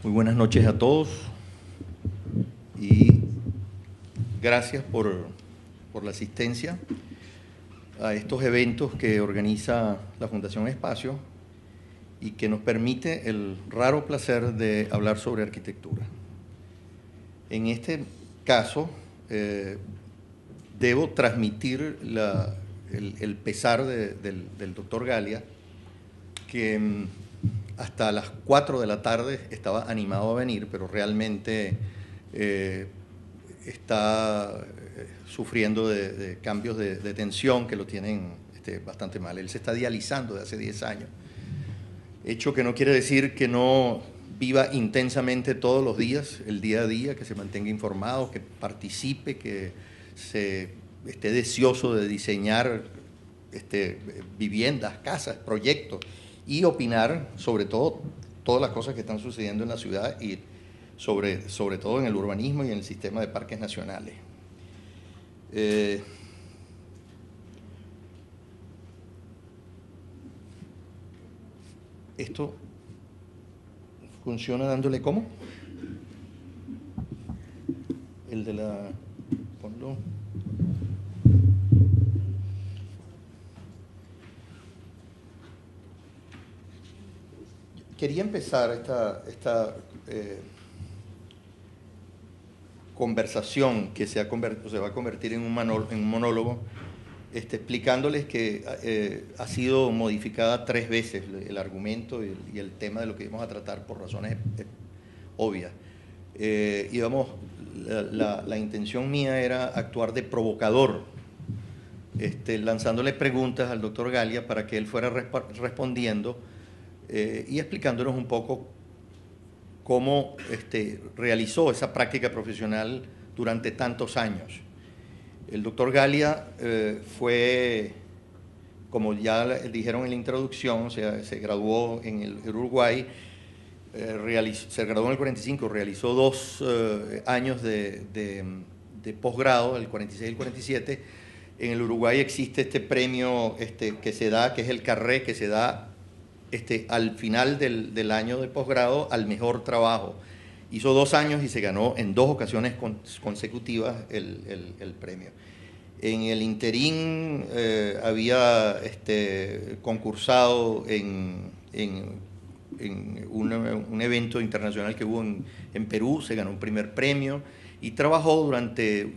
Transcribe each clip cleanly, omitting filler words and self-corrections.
Muy buenas noches a todos y gracias por la asistencia a estos eventos que organiza la Fundación Espacio y que nos permite el raro placer de hablar sobre arquitectura. En este caso, debo transmitir el pesar del doctor Galia, que hasta las 4 de la tarde estaba animado a venir, pero realmente está sufriendo de cambios de tensión que lo tienen bastante mal. Él se está dializando de hace 10 años, hecho que no quiere decir que no viva intensamente todos los días, el día a día, que se mantenga informado, que participe, que esté deseoso de diseñar viviendas, casas, proyectos y opinar sobre todo todas las cosas que están sucediendo en la ciudad y sobre todo en el urbanismo y en el sistema de parques nacionales. Esto funciona dándole ¿cómo? El de la... ponlo. Quería empezar esta conversación que se va a convertir en un monólogo, explicándoles que ha sido modificada 3 veces el argumento y el tema de lo que íbamos a tratar por razones obvias. La intención mía era actuar de provocador, lanzándole preguntas al doctor Galia para que él fuera respondiendo y explicándonos un poco cómo realizó esa práctica profesional durante tantos años. El doctor Galia fue, como ya dijeron en la introducción, se graduó en el Uruguay, se graduó en el 45, realizó 2 años de posgrado, el 46 y el 47. En el Uruguay existe este premio que se da, que es el Carré, que se da al final del año de posgrado al mejor trabajo. Hizo 2 años y se ganó en 2 ocasiones consecutivas el premio. En el interín había concursado en un evento internacional que hubo en Perú, se ganó un primer premio y trabajó durante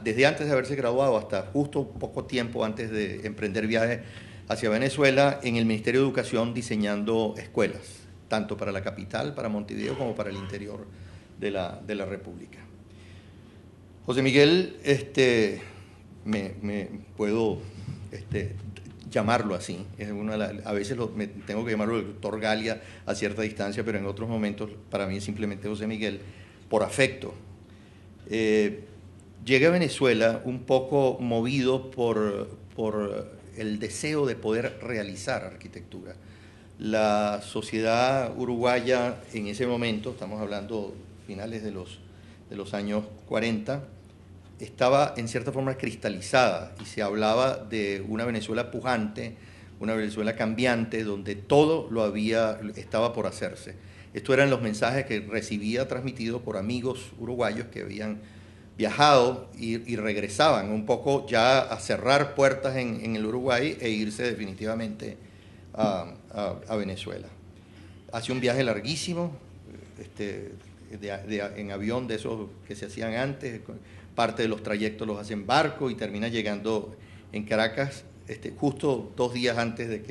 desde antes de haberse graduado hasta justo poco tiempo antes de emprender viajes hacia Venezuela en el Ministerio de Educación diseñando escuelas, tanto para la capital, para Montevideo, como para el interior de la República. José Miguel, me puedo llamarlo así, a veces me tengo que llamarlo el doctor Galia a cierta distancia, pero en otros momentos para mí es simplemente José Miguel, por afecto. Llegué a Venezuela un poco movido por el deseo de poder realizar arquitectura. La sociedad uruguaya en ese momento, estamos hablando finales de los años 40, estaba en cierta forma cristalizada y se hablaba de una Venezuela pujante, una Venezuela cambiante, donde todo estaba por hacerse. Estos eran los mensajes que recibía transmitidos por amigos uruguayos que habían viajado y regresaban un poco ya a cerrar puertas en el Uruguay e irse definitivamente a Venezuela. Hace un viaje larguísimo, en avión de esos que se hacían antes, parte de los trayectos los hace en barco y termina llegando en Caracas justo 2 días antes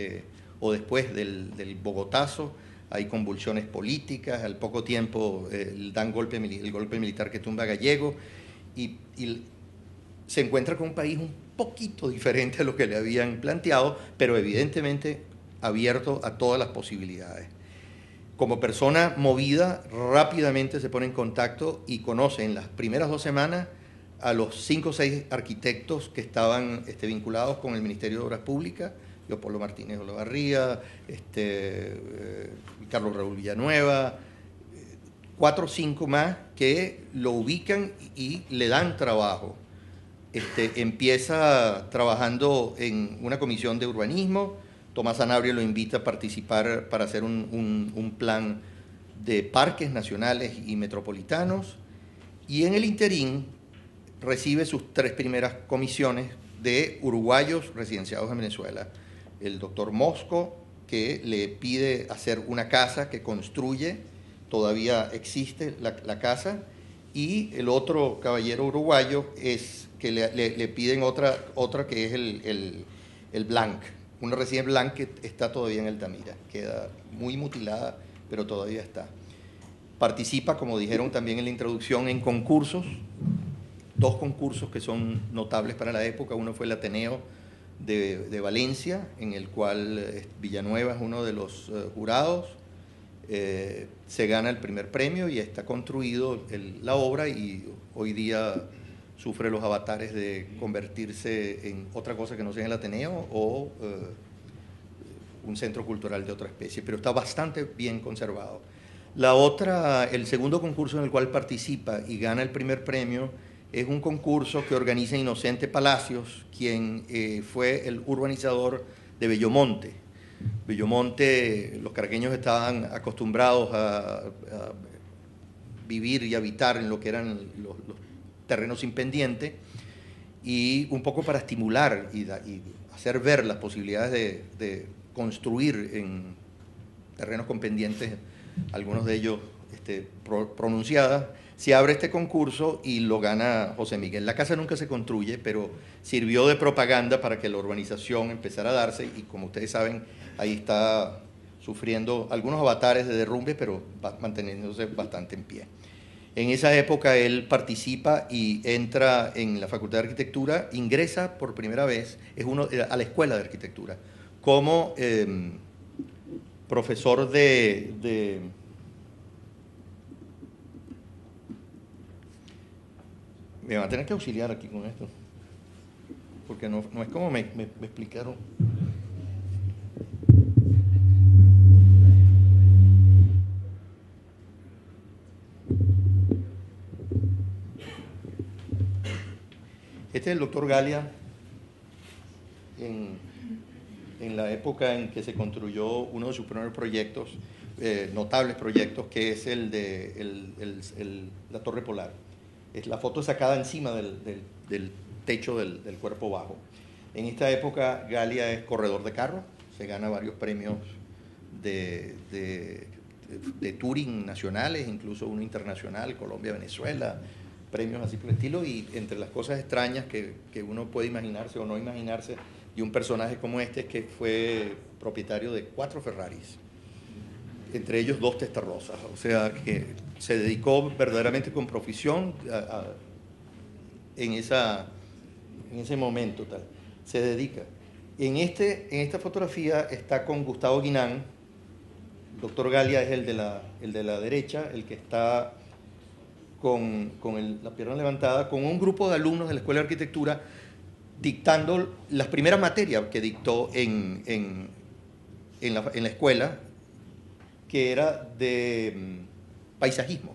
o después del Bogotazo. Hay convulsiones políticas, al poco tiempo dan el golpe militar que tumba a Gallego y se encuentra con un país un poquito diferente a lo que le habían planteado, pero evidentemente abierto a todas las posibilidades. Como persona movida, rápidamente se pone en contacto y conoce en las primeras 2 semanas a los 5 o 6 arquitectos que estaban vinculados con el Ministerio de Obras Públicas, Leopoldo Martínez Olavarría, Carlos Raúl Villanueva, 4 o 5 más que lo ubican y le dan trabajo. Empieza trabajando en una comisión de urbanismo. Tomás Sanabria lo invita a participar para hacer un plan de parques nacionales y metropolitanos, y en el interín recibe sus 3 primeras comisiones de uruguayos residenciados en Venezuela. El doctor Mosco, que le pide hacer una casa que construye, todavía existe la casa, y el otro caballero uruguayo es que le piden otra que es el Blanc, una residencia Blanc que está todavía en Altamira, queda muy mutilada, pero todavía está. Participa, como dijeron también en la introducción, en concursos, 2 concursos que son notables para la época. Uno fue el Ateneo de Valencia, en el cual Villanueva es uno de los jurados. Se gana el primer premio y está construido la obra, y hoy día sufre los avatares de convertirse en otra cosa que no sea el Ateneo o un centro cultural de otra especie, pero está bastante bien conservado. La otra, el segundo concurso en el cual participa y gana el primer premio, es un concurso que organiza Inocente Palacios, quien fue el urbanizador de Bellomonte. Bellomonte, los caraqueños estaban acostumbrados a vivir y habitar en lo que eran los terrenos sin pendiente, y un poco para estimular y hacer ver las posibilidades de construir en terrenos con pendientes, algunos de ellos pronunciadas, se abre este concurso y lo gana José Miguel. La casa nunca se construye, pero sirvió de propaganda para que la urbanización empezara a darse, y como ustedes saben, ahí está sufriendo algunos avatares de derrumbe, pero manteniéndose bastante en pie. En esa época él participa y entra en la Facultad de Arquitectura, ingresa por primera vez a la Escuela de Arquitectura como profesor Me van a tener que auxiliar aquí con esto, porque no es como me explicaron. Este es el doctor Galia en la época en que se construyó uno de sus primeros proyectos, notables proyectos, que es el de la Torre Polar. La foto es sacada encima del techo del cuerpo bajo. En esta época Galia es corredor de carro, se gana varios premios de touring nacionales, incluso uno internacional, Colombia, Venezuela, premios así por el estilo. Y entre las cosas extrañas que uno puede imaginarse o no imaginarse de un personaje como este, es que fue propietario de 4 Ferraris, entre ellos 2 Testarrosas, o sea que se dedicó verdaderamente con profesión en ese momento tal. Se dedica. En esta fotografía está con Gustavo Guinán. El doctor Galia es el de la derecha, el que está con la pierna levantada, con un grupo de alumnos de la Escuela de Arquitectura dictando las primeras materias que dictó en la escuela, que era de paisajismo.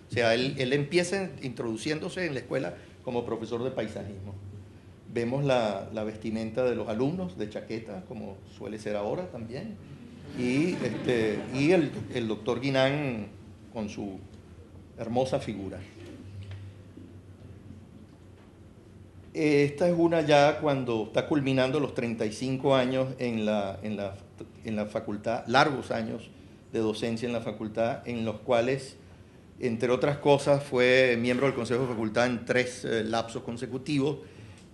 O sea, él empieza introduciéndose en la escuela como profesor de paisajismo. Vemos la vestimenta de los alumnos, de chaqueta, como suele ser ahora también, y el doctor Guinán con su hermosa figura. Esta es una ya cuando está culminando los 35 años en la facultad, largos años de docencia en la facultad, en los cuales, entre otras cosas, fue miembro del Consejo de Facultad en 3 lapsos consecutivos,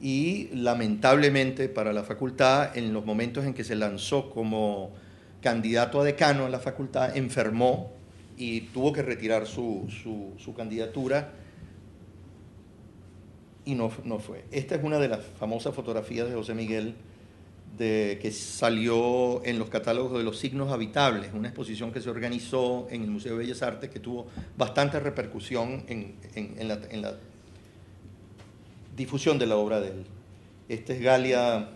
y lamentablemente para la facultad, en los momentos en que se lanzó como candidato a decano en la facultad, enfermó y tuvo que retirar su candidatura, y no fue. Esta es una de las famosas fotografías de José Miguel que salió en los catálogos de los signos habitables, una exposición que se organizó en el Museo de Bellas Artes, que tuvo bastante repercusión en la difusión de la obra de él. Este es Galia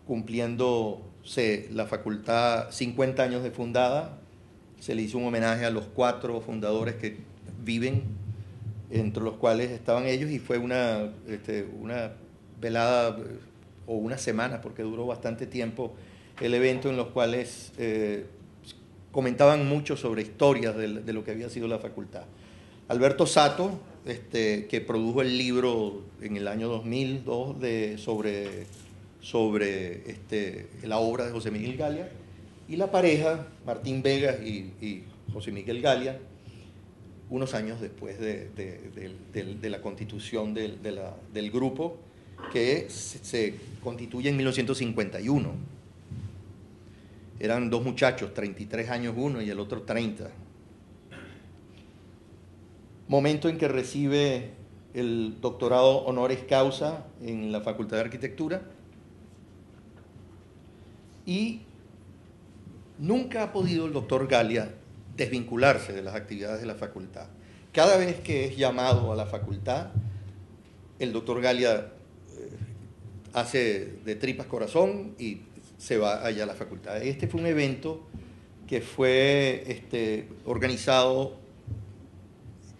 cumpliéndose la facultad 50 años de fundada. Se le hizo un homenaje a los 4 fundadores que viven, entre los cuales estaban ellos, y fue una velada o una semana, porque duró bastante tiempo el evento, en los cuales comentaban mucho sobre historias de lo que había sido la facultad. Alberto Sato, que produjo el libro en el año 2002 sobre la obra de José Miguel Galia, y la pareja, Martín Vegas y José Miguel Galia, unos años después de la constitución del grupo, que se constituye en 1951. Eran dos muchachos, 33 años uno y el otro 30. Momento en que recibe el doctorado honoris causa en la Facultad de Arquitectura, y nunca ha podido el doctor Galia desvincularse de las actividades de la facultad. Cada vez que es llamado a la facultad, el doctor Galia hace de tripas corazón y se va allá a la facultad. Este fue un evento que fue organizado,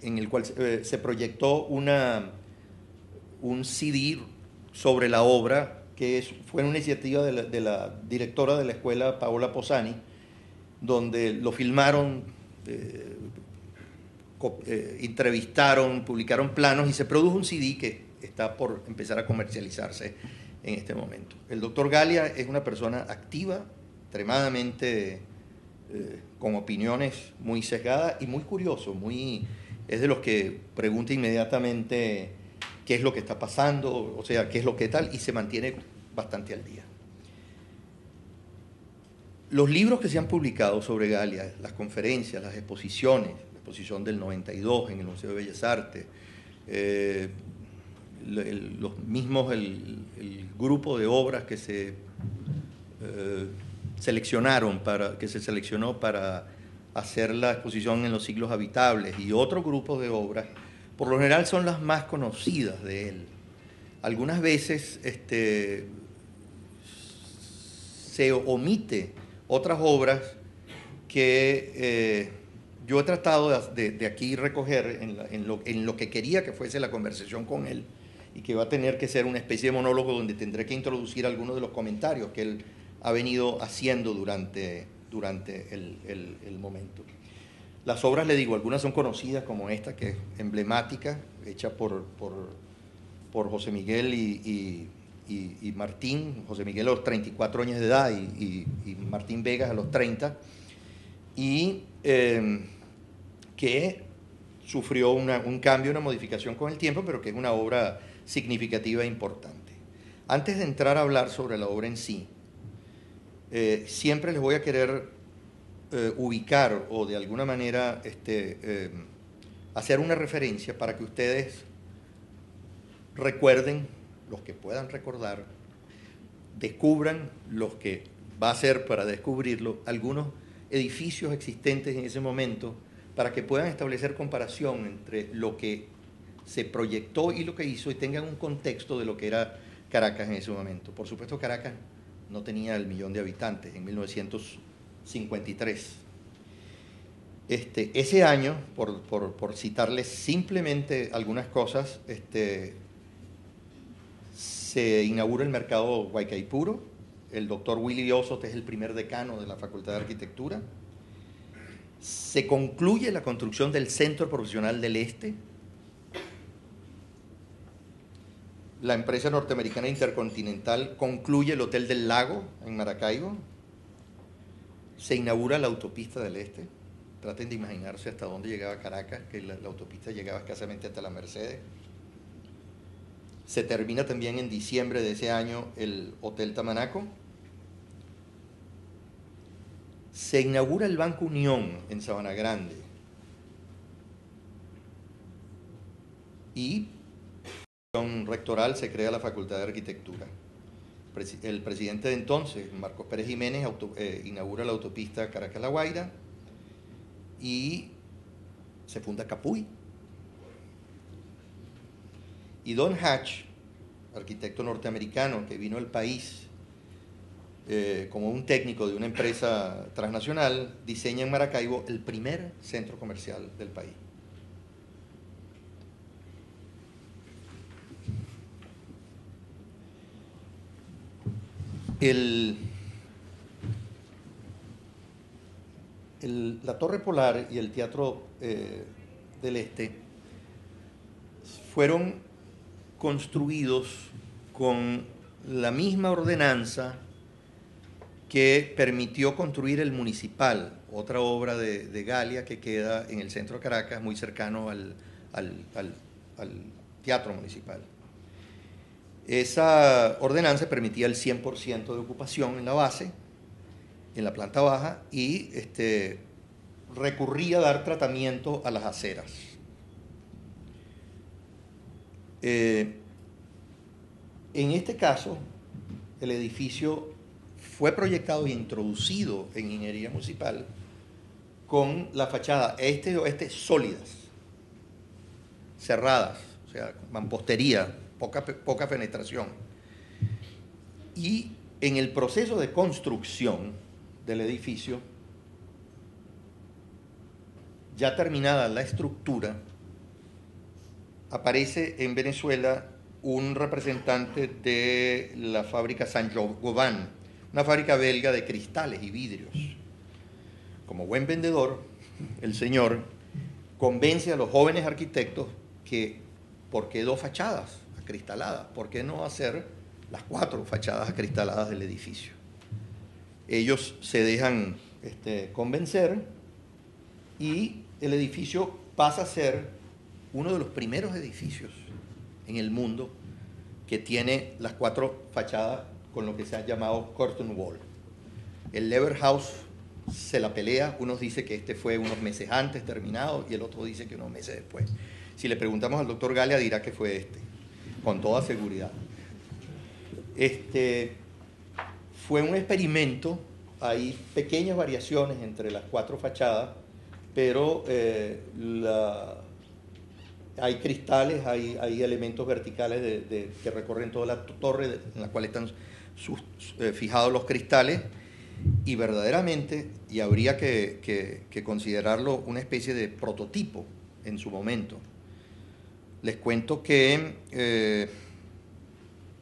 en el cual se proyectó un CD sobre la obra, que fue una iniciativa de la directora de la escuela, Paola Posani, donde lo filmaron, entrevistaron, publicaron planos y se produjo un CD que está por empezar a comercializarse en este momento. El doctor Galia es una persona activa, extremadamente con opiniones muy sesgadas y muy curioso, es de los que pregunta inmediatamente qué es lo que está pasando, o sea, qué es lo que tal, y se mantiene bastante al día. Los libros que se han publicado sobre Galia, las conferencias, las exposiciones, la exposición del 92 en el Museo de Bellas Artes, los mismos, el grupo de obras que se seleccionó para hacer la exposición en los siglos habitables, y otros grupos de obras, por lo general son las más conocidas de él. Algunas veces se omite otras obras que yo he tratado de aquí recoger en lo que quería que fuese la conversación con él, y que va a tener que ser una especie de monólogo donde tendré que introducir algunos de los comentarios que él ha venido haciendo durante el momento. Las obras, le digo, algunas son conocidas, como esta, que es emblemática, hecha por José Miguel y Martín. José Miguel a los 34 años de edad y Martín Vegas a los 30, y que sufrió un cambio, una modificación con el tiempo, pero que es una obra significativa e importante. Antes de entrar a hablar sobre la obra en sí, siempre les voy a querer ubicar o de alguna manera hacer una referencia para que ustedes recuerden, los que puedan recordar, descubran, los que va a ser para descubrirlo, algunos edificios existentes en ese momento, para que puedan establecer comparación entre lo que se proyectó y lo que hizo, y tengan un contexto de lo que era Caracas en ese momento. Por supuesto, Caracas no tenía el 1.000.000 de habitantes en 1953. Ese año, por citarles simplemente algunas cosas, se inaugura el mercado Guaycaipuro. El doctor Willy Ossoff es el primer decano de la Facultad de Arquitectura. Se concluye la construcción del Centro Profesional del Este. La empresa norteamericana Intercontinental concluye el Hotel del Lago en Maracaibo. Se inaugura la autopista del Este. Traten de imaginarse hasta dónde llegaba Caracas, que la autopista llegaba escasamente hasta la Mercedes. Se termina también en diciembre de ese año el Hotel Tamanaco. Se inaugura el Banco Unión en Sabana Grande. Y rectoral se crea la Facultad de Arquitectura. El presidente de entonces, Marcos Pérez Jiménez, inaugura la autopista Caracas-La Guaira, y se funda Capuy. Y Don Hatch, arquitecto norteamericano que vino al país como un técnico de una empresa transnacional, diseña en Maracaibo el primer centro comercial del país. la Torre Polar y el Teatro del Este fueron construidos con la misma ordenanza que permitió construir el Municipal, otra obra de Galia que queda en el centro de Caracas, muy cercano al Teatro Municipal. Esa ordenanza permitía el 100% de ocupación en la base, en la planta baja, y recurría a dar tratamiento a las aceras. En este caso, el edificio fue proyectado e introducido en ingeniería municipal con la fachada este y oeste sólidas, cerradas, o sea, mampostería, poca penetración. Y en el proceso de construcción del edificio, ya terminada la estructura, aparece en Venezuela un representante de la fábrica Saint-Gobain, una fábrica belga de cristales y vidrios. Como buen vendedor, el señor convence a los jóvenes arquitectos que, ¿por qué 2 fachadas acristaladas? ¿Por qué no hacer las 4 fachadas acristaladas del edificio? Ellos se dejan convencer y el edificio pasa a ser uno de los primeros edificios en el mundo que tiene las 4 fachadas con lo que se ha llamado curtain wall. El Lever House se la pelea, unos dicen que fue unos meses antes terminado y el otro dice que unos meses después. Si le preguntamos al doctor Galia dirá que fue con toda seguridad. Fue un experimento, hay pequeñas variaciones entre las 4 fachadas, pero hay cristales, hay elementos verticales que recorren toda la torre, en la cual están fijados los cristales, y verdaderamente, y habría que considerarlo una especie de prototipo en su momento. Les cuento que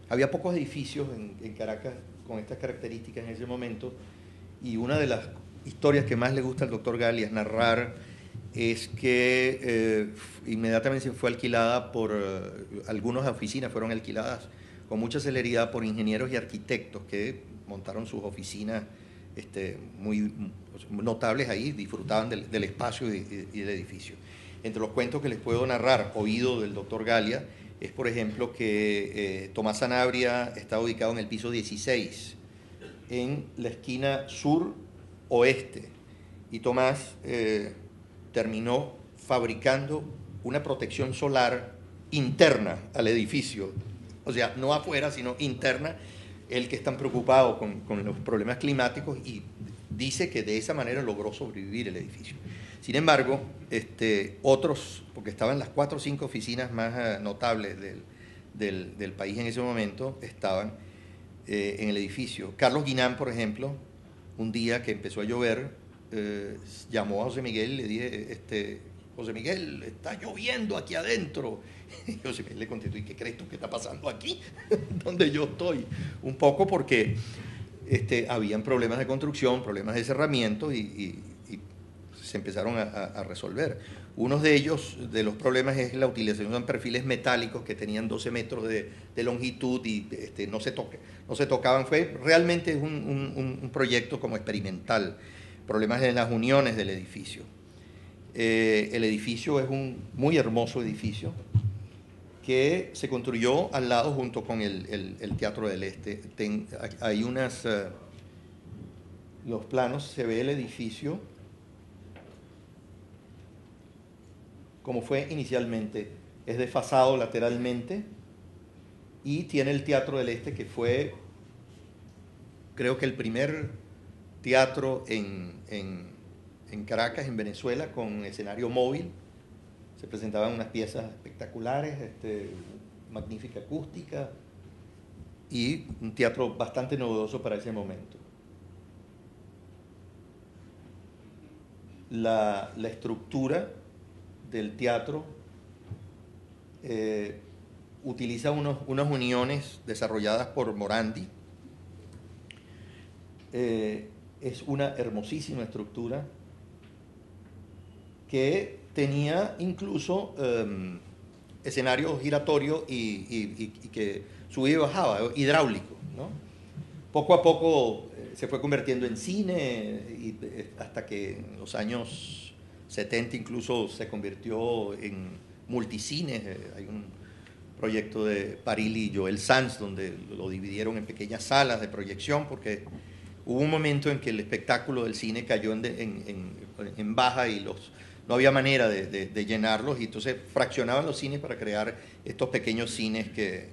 había pocos edificios en Caracas con estas características en ese momento, y una de las historias que más le gusta al doctor Galia es narrar es que inmediatamente se fue alquilada por algunas oficinas, fueron alquiladas con mucha celeridad por ingenieros y arquitectos que montaron sus oficinas muy notables ahí, disfrutaban del espacio y del edificio. Entre los cuentos que les puedo narrar, oído del doctor Galia, es por ejemplo que Tomás Sanabria está ubicado en el piso 16, en la esquina sur-oeste, y Tomás terminó fabricando una protección solar interna al edificio, o sea, no afuera, sino interna, él que es tan preocupado con los problemas climáticos, y dice que de esa manera logró sobrevivir el edificio. Sin embargo, otros, porque estaban las 4 o 5 oficinas más notables del país en ese momento, estaban en el edificio. Carlos Guinán, por ejemplo, un día que empezó a llover, llamó a José Miguel y le dije, José Miguel, está lloviendo aquí adentro. Y José Miguel le contestó, ¿y qué crees tú que está pasando aquí? Donde yo estoy. Un poco porque habían problemas de construcción, problemas de cerramiento y se empezaron a resolver. Uno de ellos, de los problemas, es la utilización de perfiles metálicos que tenían 12 metros de longitud y no se tocaban. Fue realmente un proyecto como experimental. Problemas en las uniones del edificio. El edificio es un muy hermoso edificio que se construyó al lado junto con el Teatro del Este. Hay los planos, se ve el edificio como fue inicialmente. Es desfasado lateralmente y tiene el Teatro del Este, que fue, creo que el primer teatro en Caracas, en Venezuela, con escenario móvil. Se presentaban unas piezas espectaculares, magnífica acústica, y un teatro bastante novedoso para ese momento. La estructura del teatro utiliza unas uniones desarrolladas por Morandi. Es una hermosísima estructura que tenía incluso escenario giratorio y que subía y bajaba, hidráulico, ¿no? Poco a poco se fue convirtiendo en cine y hasta que en los años 70 incluso se convirtió en multicine. Hay un proyecto de Parili y Joel Sanz donde lo dividieron en pequeñas salas de proyección porque hubo un momento en que el espectáculo del cine cayó en baja y no había manera de llenarlos, y entonces fraccionaban los cines para crear estos pequeños cines que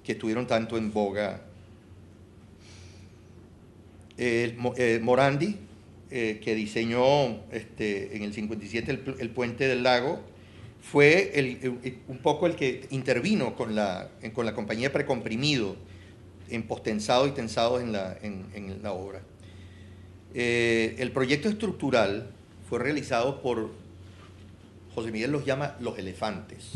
estuvieron tanto en boga. Morandi, que diseñó en el 57 el Puente del Lago, fue un poco el que intervino con la compañía Precomprimido en postensados y tensados en la obra. El proyecto estructural fue realizado por, José Miguel los llama los elefantes.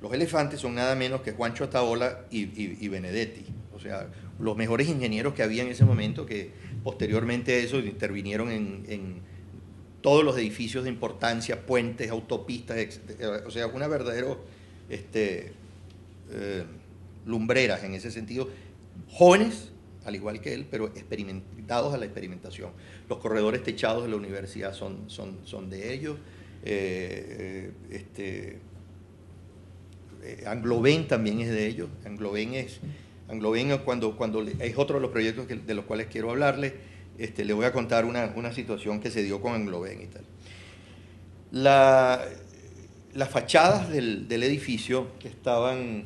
Los elefantes son nada menos que Juancho Ataola y Benedetti, o sea, los mejores ingenieros que había en ese momento, que posteriormente a eso intervinieron en todos los edificios de importancia, puentes, autopistas, o sea, una verdadero lumbreras en ese sentido, jóvenes, al igual que él, pero experimentados a la experimentación. Los corredores techados de la universidad son de ellos. Angloven también es de ellos. Angloven cuando es otro de los proyectos de los cuales quiero hablarle. Le voy a contar una situación que se dio con Angloven y tal. Las fachadas del edificio que estaban...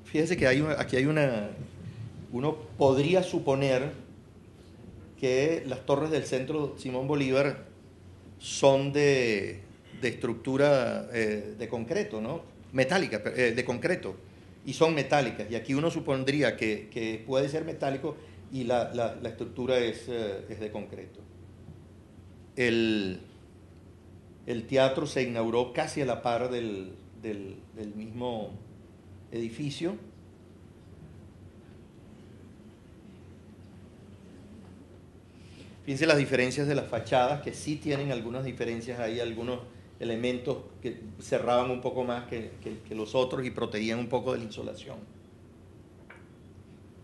Fíjese que aquí hay uno podría suponer que las torres del centro Simón Bolívar son de estructura de concreto, ¿no? Metálica, de concreto, y son metálicas. Y aquí uno supondría que puede ser metálico y la estructura es de concreto. El teatro se inauguró casi a la par del mismo edificio. Fíjense las diferencias de las fachadas, que sí tienen algunas diferencias ahí, algunos elementos que cerraban un poco más que los otros y protegían un poco de la insolación.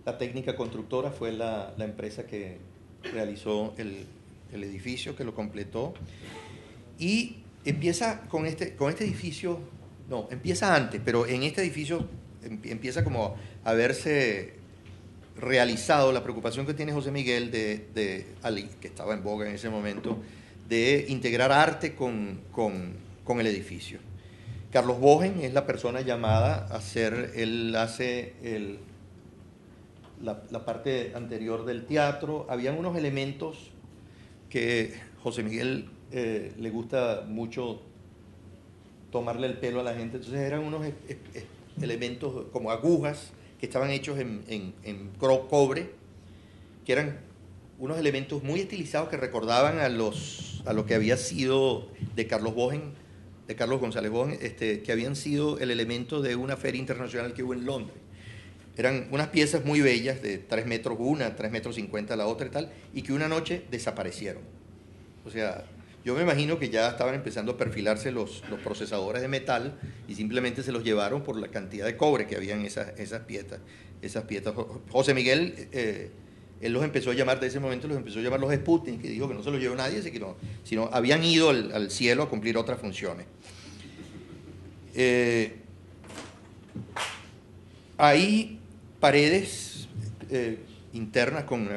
La técnica constructora fue la empresa que realizó el edificio, que lo completó. Y empieza con este edificio, no, empieza antes, pero en este edificio empieza como a verse realizado la preocupación que tiene José Miguel que estaba en boga en ese momento, de integrar arte con el edificio. Carlos Bogen es la persona llamada a hacer, él hace la parte anterior del teatro. Habían unos elementos que José Miguel le gusta mucho tomarle el pelo a la gente, entonces eran unos elementos como agujas que estaban hechos en cobre, que eran unos elementos muy estilizados que recordaban a lo que había sido de Carlos González Bogen, que habían sido el elemento de una feria internacional que hubo en Londres. Eran unas piezas muy bellas, de 3 metros una, 3 metros 50 la otra y tal, y que una noche desaparecieron. O sea, yo me imagino que ya estaban empezando a perfilarse los procesadores de metal y simplemente se los llevaron por la cantidad de cobre que había en esas piezas. José Miguel, él los empezó a llamar, de ese momento los empezó a llamar los Sputnik, que dijo que no se los llevó nadie, sino habían ido al cielo a cumplir otras funciones. Hay paredes internas con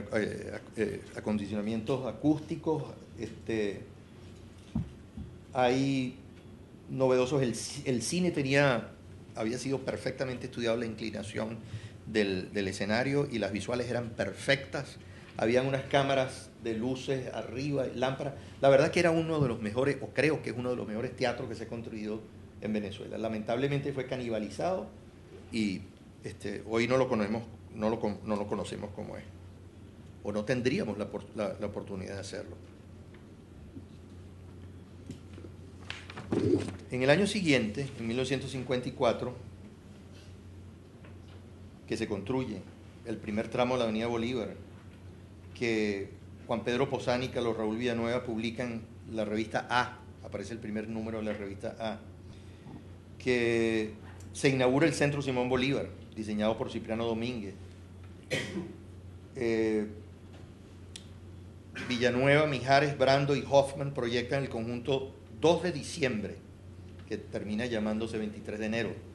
acondicionamientos acústicos. Hay novedosos, el cine había sido perfectamente estudiado la inclinación del escenario y las visuales eran perfectas. Habían unas cámaras de luces arriba, lámparas. La verdad que era uno de los mejores, o creo que es uno de los mejores teatros que se ha construido en Venezuela. Lamentablemente fue canibalizado y hoy no lo conocemos como es, o no tendríamos la oportunidad de hacerlo. En el año siguiente, en 1954, que se construye el primer tramo de la Avenida Bolívar, que Juan Pedro Posani y Carlos Raúl Villanueva publican la revista A, aparece el primer número de la revista A, que se inaugura el Centro Simón Bolívar, diseñado por Cipriano Domínguez. Villanueva, Mijares, Brando y Hoffman proyectan el conjunto 2 de diciembre, que termina llamándose 23 de enero.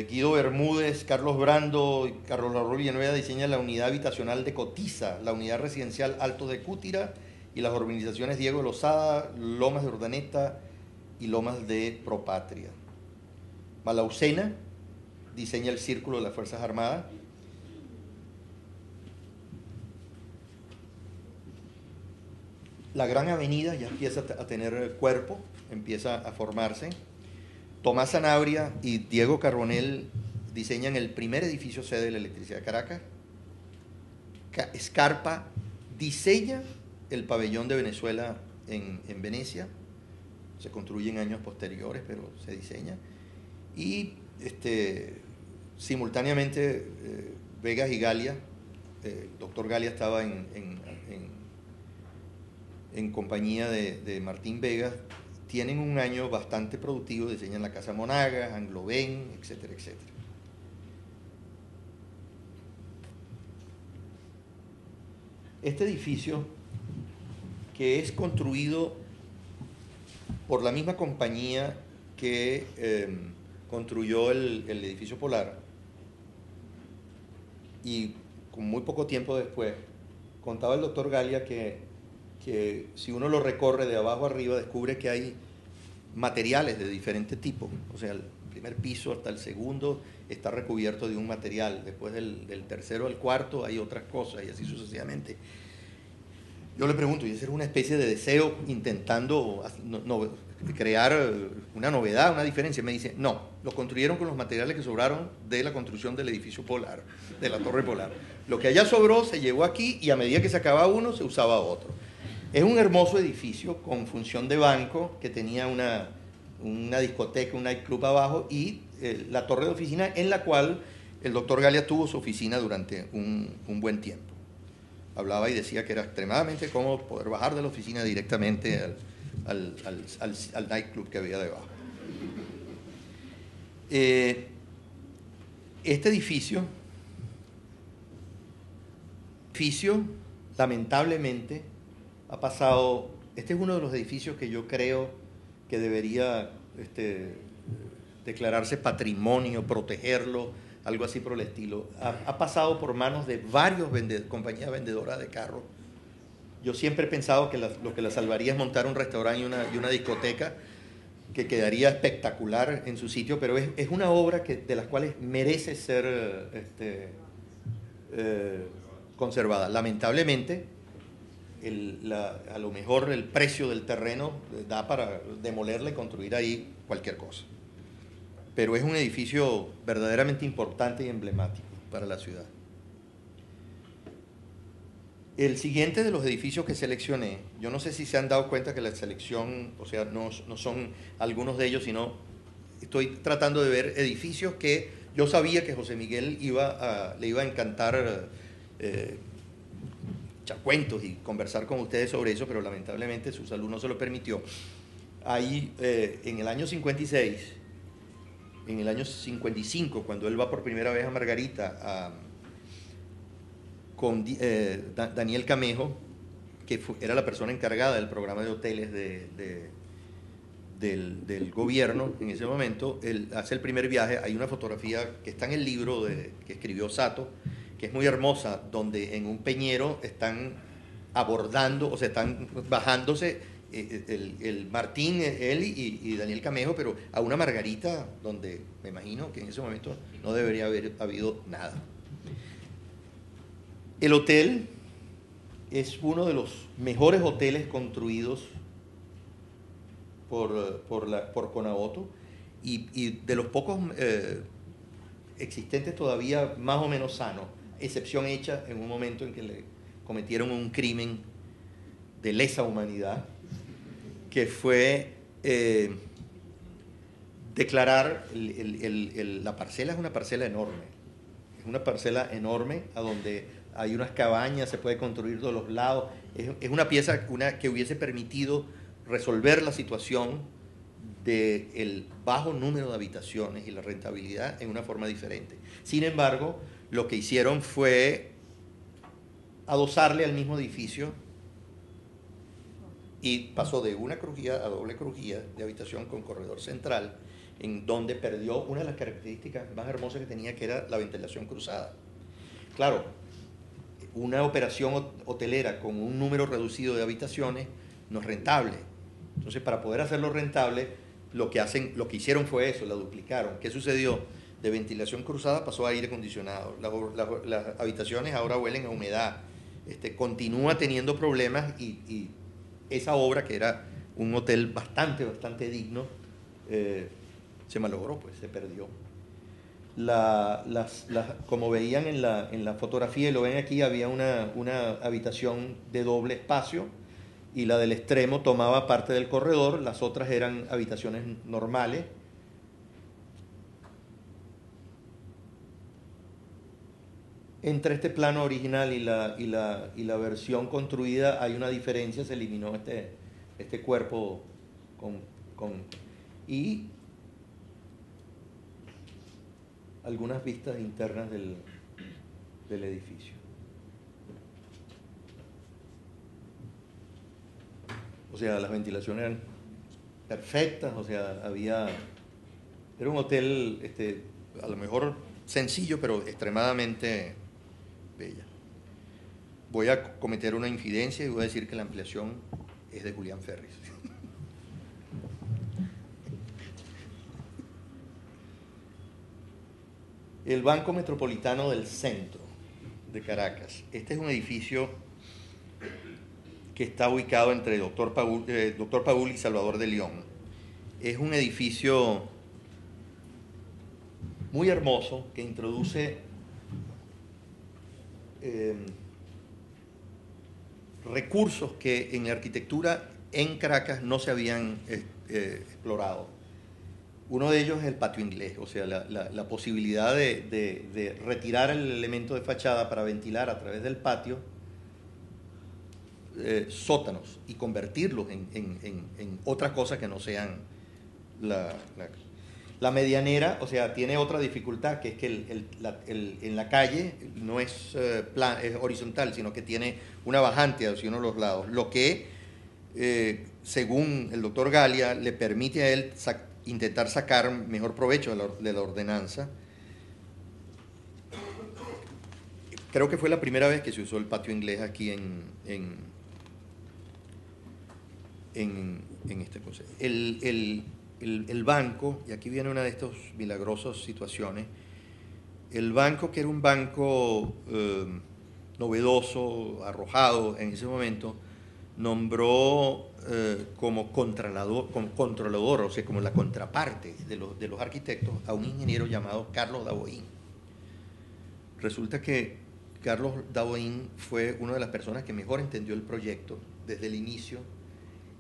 Guido Bermúdez, Carlos Brando y Carlos Raúl Villanueva diseñan la unidad habitacional de Cotiza, la unidad residencial Altos de Cútira y las urbanizaciones Diego de Lozada, Lomas de Urdaneta y Lomas de Propatria. Malaucena diseña el Círculo de las Fuerzas Armadas. La Gran Avenida ya empieza a tener cuerpo, empieza a formarse. Tomás Sanabria y Diego Carbonell diseñan el primer edificio sede de la Electricidad de Caracas. Scarpa diseña el pabellón de Venezuela en Venecia. Se construye en años posteriores, pero se diseña. Y simultáneamente Vegas y Galia, el doctor Galia estaba en compañía de Martín Vegas, tienen un año bastante productivo, diseñan la Casa Monagas, Anglovén, etcétera, etcétera. Este edificio, que es construido por la misma compañía que construyó el edificio Polar, y con muy poco tiempo después, contaba el doctor Galia que si uno lo recorre de abajo arriba, descubre que hay materiales de diferente tipo. O sea, el primer piso hasta el segundo está recubierto de un material, después del tercero al cuarto hay otras cosas y así sucesivamente. Yo le pregunto, ¿y esa era una especie de deseo intentando crear una novedad, una diferencia? Me dice, no, lo construyeron con los materiales que sobraron de la construcción del edificio Polar, de la Torre Polar. Lo que allá sobró se llevó aquí y a medida que se acababa uno, se usaba otro. Es un hermoso edificio con función de banco que tenía una discoteca, un nightclub abajo y la torre de oficina en la cual el doctor Galia tuvo su oficina durante un buen tiempo. Hablaba y decía que era extremadamente cómodo poder bajar de la oficina directamente al nightclub que había debajo. Este edificio, lamentablemente, ha pasado. Este es uno de los edificios que yo creo que debería declararse patrimonio, protegerlo, algo así por el estilo. Ha pasado por manos de varios compañías vendedoras de carros. Yo siempre he pensado que lo que la salvaría es montar un restaurante y una discoteca que quedaría espectacular en su sitio, pero es una obra de las cuales merece ser conservada. Lamentablemente, a lo mejor el precio del terreno da para demolerla y construir ahí cualquier cosa. Pero es un edificio verdaderamente importante y emblemático para la ciudad. El siguiente de los edificios que seleccioné, yo no sé si se han dado cuenta que la selección, o sea, no son algunos de ellos, sino estoy tratando de ver edificios que yo sabía que José Miguel le iba a encantar echar cuentos y conversar con ustedes sobre eso, pero lamentablemente su salud no se lo permitió. Ahí, en el año 56, en el año 55, cuando él va por primera vez a Margarita con Daniel Camejo, que era la persona encargada del programa de hoteles del gobierno en ese momento, él hace el primer viaje. Hay una fotografía que está en el libro que escribió Sato, que es muy hermosa, donde en un peñero están abordando, o sea, están bajándose el Martín, él y Daniel Camejo, pero a una Margarita donde me imagino que en ese momento no debería haber habido nada. El hotel es uno de los mejores hoteles construidos por Conaoto y de los pocos existentes todavía más o menos sanos, excepción hecha en un momento en que le cometieron un crimen de lesa humanidad, que fue declarar la parcela. Es una parcela enorme, a donde hay unas cabañas, se puede construir de los lados. Es una pieza que hubiese permitido resolver la situación del bajo número de habitaciones y la rentabilidad en una forma diferente. Sin embargo, lo que hicieron fue adosarle al mismo edificio y pasó de una crujía a doble crujía de habitación con corredor central, en donde perdió una de las características más hermosas que tenía, que era la ventilación cruzada. Claro, una operación hotelera con un número reducido de habitaciones no es rentable. Entonces, para poder hacerlo rentable, lo que hicieron fue eso, la duplicaron. ¿Qué sucedió? De ventilación cruzada pasó a aire acondicionado. Las habitaciones ahora huelen a humedad. Continúa teniendo problemas y esa obra, que era un hotel bastante digno, se malogró, pues se perdió. Como veían en la fotografía, y lo ven aquí, había una habitación de doble espacio, y la del extremo tomaba parte del corredor, las otras eran habitaciones normales. Entre este plano original y la versión construida hay una diferencia, se eliminó este cuerpo y algunas vistas internas del edificio. O sea, las ventilaciones eran perfectas, o sea, era un hotel a lo mejor sencillo, pero extremadamente bella. Voy a cometer una infidencia y voy a decir que la ampliación es de Julián Ferris. El Banco Metropolitano del Centro de Caracas. Este es un edificio que está ubicado entre Doctor Paul y Salvador de León. Es un edificio muy hermoso que introduce recursos que en la arquitectura en Caracas no se habían explorado. Uno de ellos es el patio inglés, o sea, la posibilidad de retirar el elemento de fachada para ventilar a través del patio sótanos y convertirlos en otras cosas que no sean la medianera. O sea, tiene otra dificultad, que es que en la calle no es horizontal, sino que tiene una bajante hacia uno de los lados, lo que, según el doctor Galia, le permite a él intentar sacar mejor provecho de la ordenanza. Creo que fue la primera vez que se usó el patio inglés aquí en esta cosa. El banco, y aquí viene una de estas milagrosas situaciones, el banco, que era un banco novedoso, arrojado en ese momento, nombró como controlador, o sea, como la contraparte de los arquitectos, a un ingeniero llamado Carlos Daboín. Resulta que Carlos Daboín fue una de las personas que mejor entendió el proyecto desde el inicio,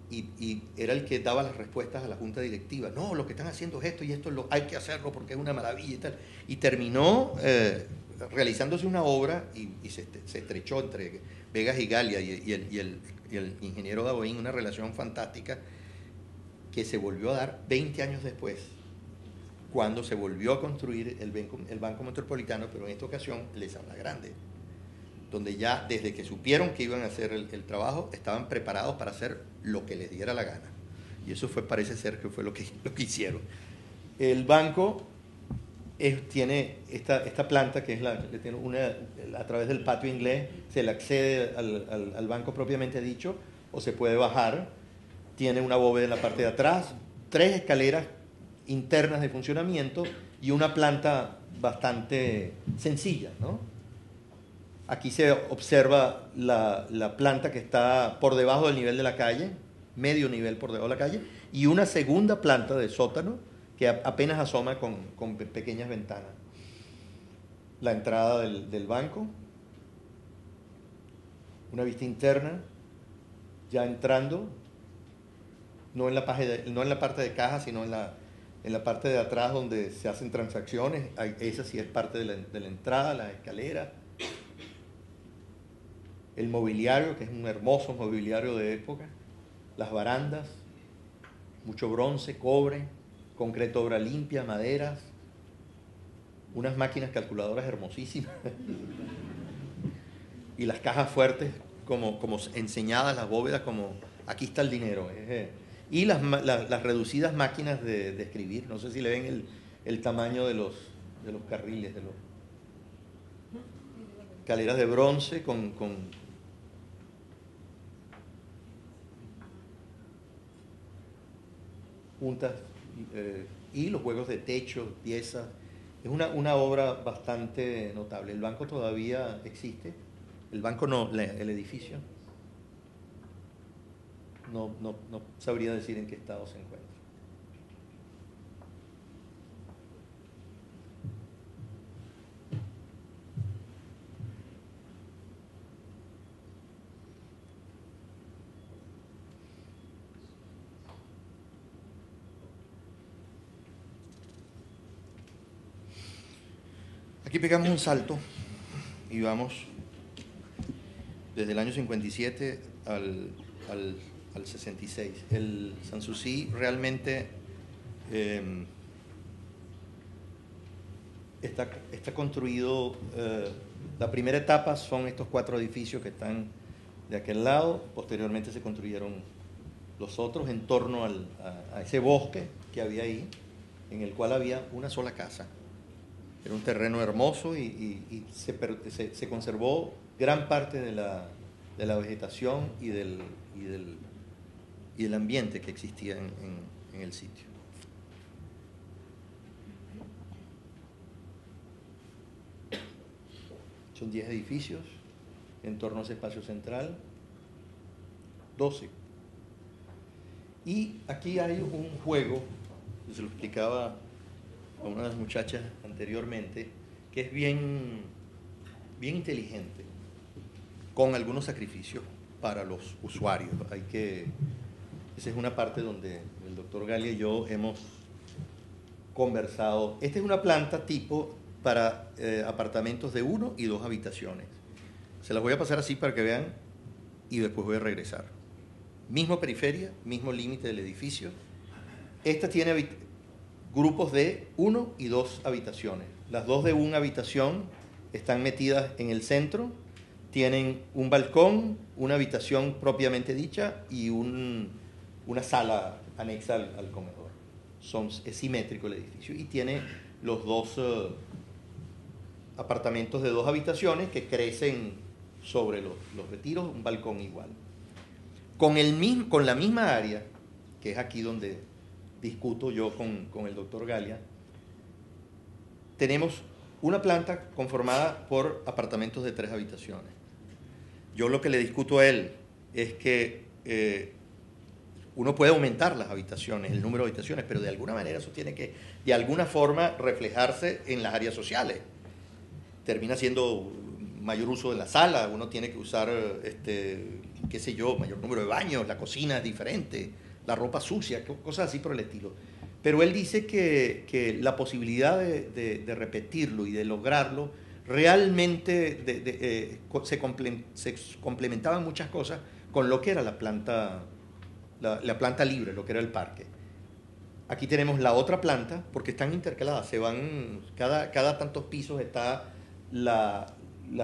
y era el que daba las respuestas a la junta directiva. No, lo que están haciendo es esto y esto, hay que hacerlo porque es una maravilla y tal. Y terminó realizándose una obra y se estrechó entre Vegas y Galia y el ingeniero Daboín, una relación fantástica que se volvió a dar 20 años después, cuando se volvió a construir el Banco Metropolitano, pero en esta ocasión Les Habla Grande, donde ya desde que supieron que iban a hacer el trabajo, estaban preparados para hacer lo que les diera la gana. Y eso parece ser que fue lo que hicieron. El banco tiene esta planta, que es a través del patio inglés, se le accede al banco propiamente dicho, o se puede bajar. Tiene una bóveda en la parte de atrás, 3 escaleras internas de funcionamiento y una planta bastante sencilla, ¿no? Aquí se observa la planta que está por debajo del nivel de la calle, medio nivel por debajo de la calle, y una segunda planta de sótano que apenas asoma con pequeñas ventanas. La entrada del banco, una vista interna, ya entrando, no en la parte de caja, sino en la parte de atrás donde se hacen transacciones. Esa sí es parte de la entrada, las escaleras. el mobiliario, que es un hermoso mobiliario de época, las barandas, mucho bronce, cobre, concreto obra limpia, maderas, unas máquinas calculadoras hermosísimas y las cajas fuertes como enseñadas, las bóvedas como aquí está el dinero. Y las reducidas máquinas de escribir, no sé si le ven el tamaño de los carriles, de los escaleras de bronce con puntas y los juegos de techo, piezas. Es una obra bastante notable. El banco todavía existe. El banco no, el edificio. No sabría decir en qué estado se encuentra. Aquí pegamos un salto y vamos desde el año 57 al 66. El Sanssouci realmente está construido, la primera etapa son estos 4 edificios que están de aquel lado, posteriormente se construyeron los otros en torno a ese bosque que había ahí, en el cual había una sola casa. Era un terreno hermoso y se conservó gran parte de la vegetación y del ambiente que existía en el sitio. Son 10 edificios en torno a ese espacio central, 12. Y aquí hay un juego, que se lo explicaba a una de las muchachas anteriormente, que es bien inteligente, con algunos sacrificios para los usuarios. Esa es una parte donde el doctor Gallia y yo hemos conversado. Esta es una planta tipo para apartamentos de 1 y 2 habitaciones. Se las voy a pasar así para que vean y después voy a regresar. Mismo periferia, mismo límite del edificio. Esta tiene grupos de 1 y 2 habitaciones. Las 2 de 1 habitación están metidas en el centro, tienen un balcón, una habitación propiamente dicha y una sala anexa al comedor. Es simétrico el edificio y tiene los 2 apartamentos de 2 habitaciones que crecen sobre los retiros, un balcón igual. Con la misma área, que es aquí donde discuto yo con el doctor Gallia, tenemos una planta conformada por apartamentos de 3 habitaciones. Yo lo que le discuto a él es que uno puede aumentar las habitaciones, el número de habitaciones, pero de alguna manera eso tiene que, de alguna forma, reflejarse en las áreas sociales. Termina siendo mayor uso de la sala, uno tiene que usar, qué sé yo, mayor número de baños, la cocina es diferente, la ropa sucia, cosas así por el estilo. Pero él dice que la posibilidad de repetirlo y de lograrlo, realmente se complementaban muchas cosas con lo que era la planta libre, lo que era el parque. Aquí tenemos la otra planta, porque están intercaladas, cada tantos pisos está las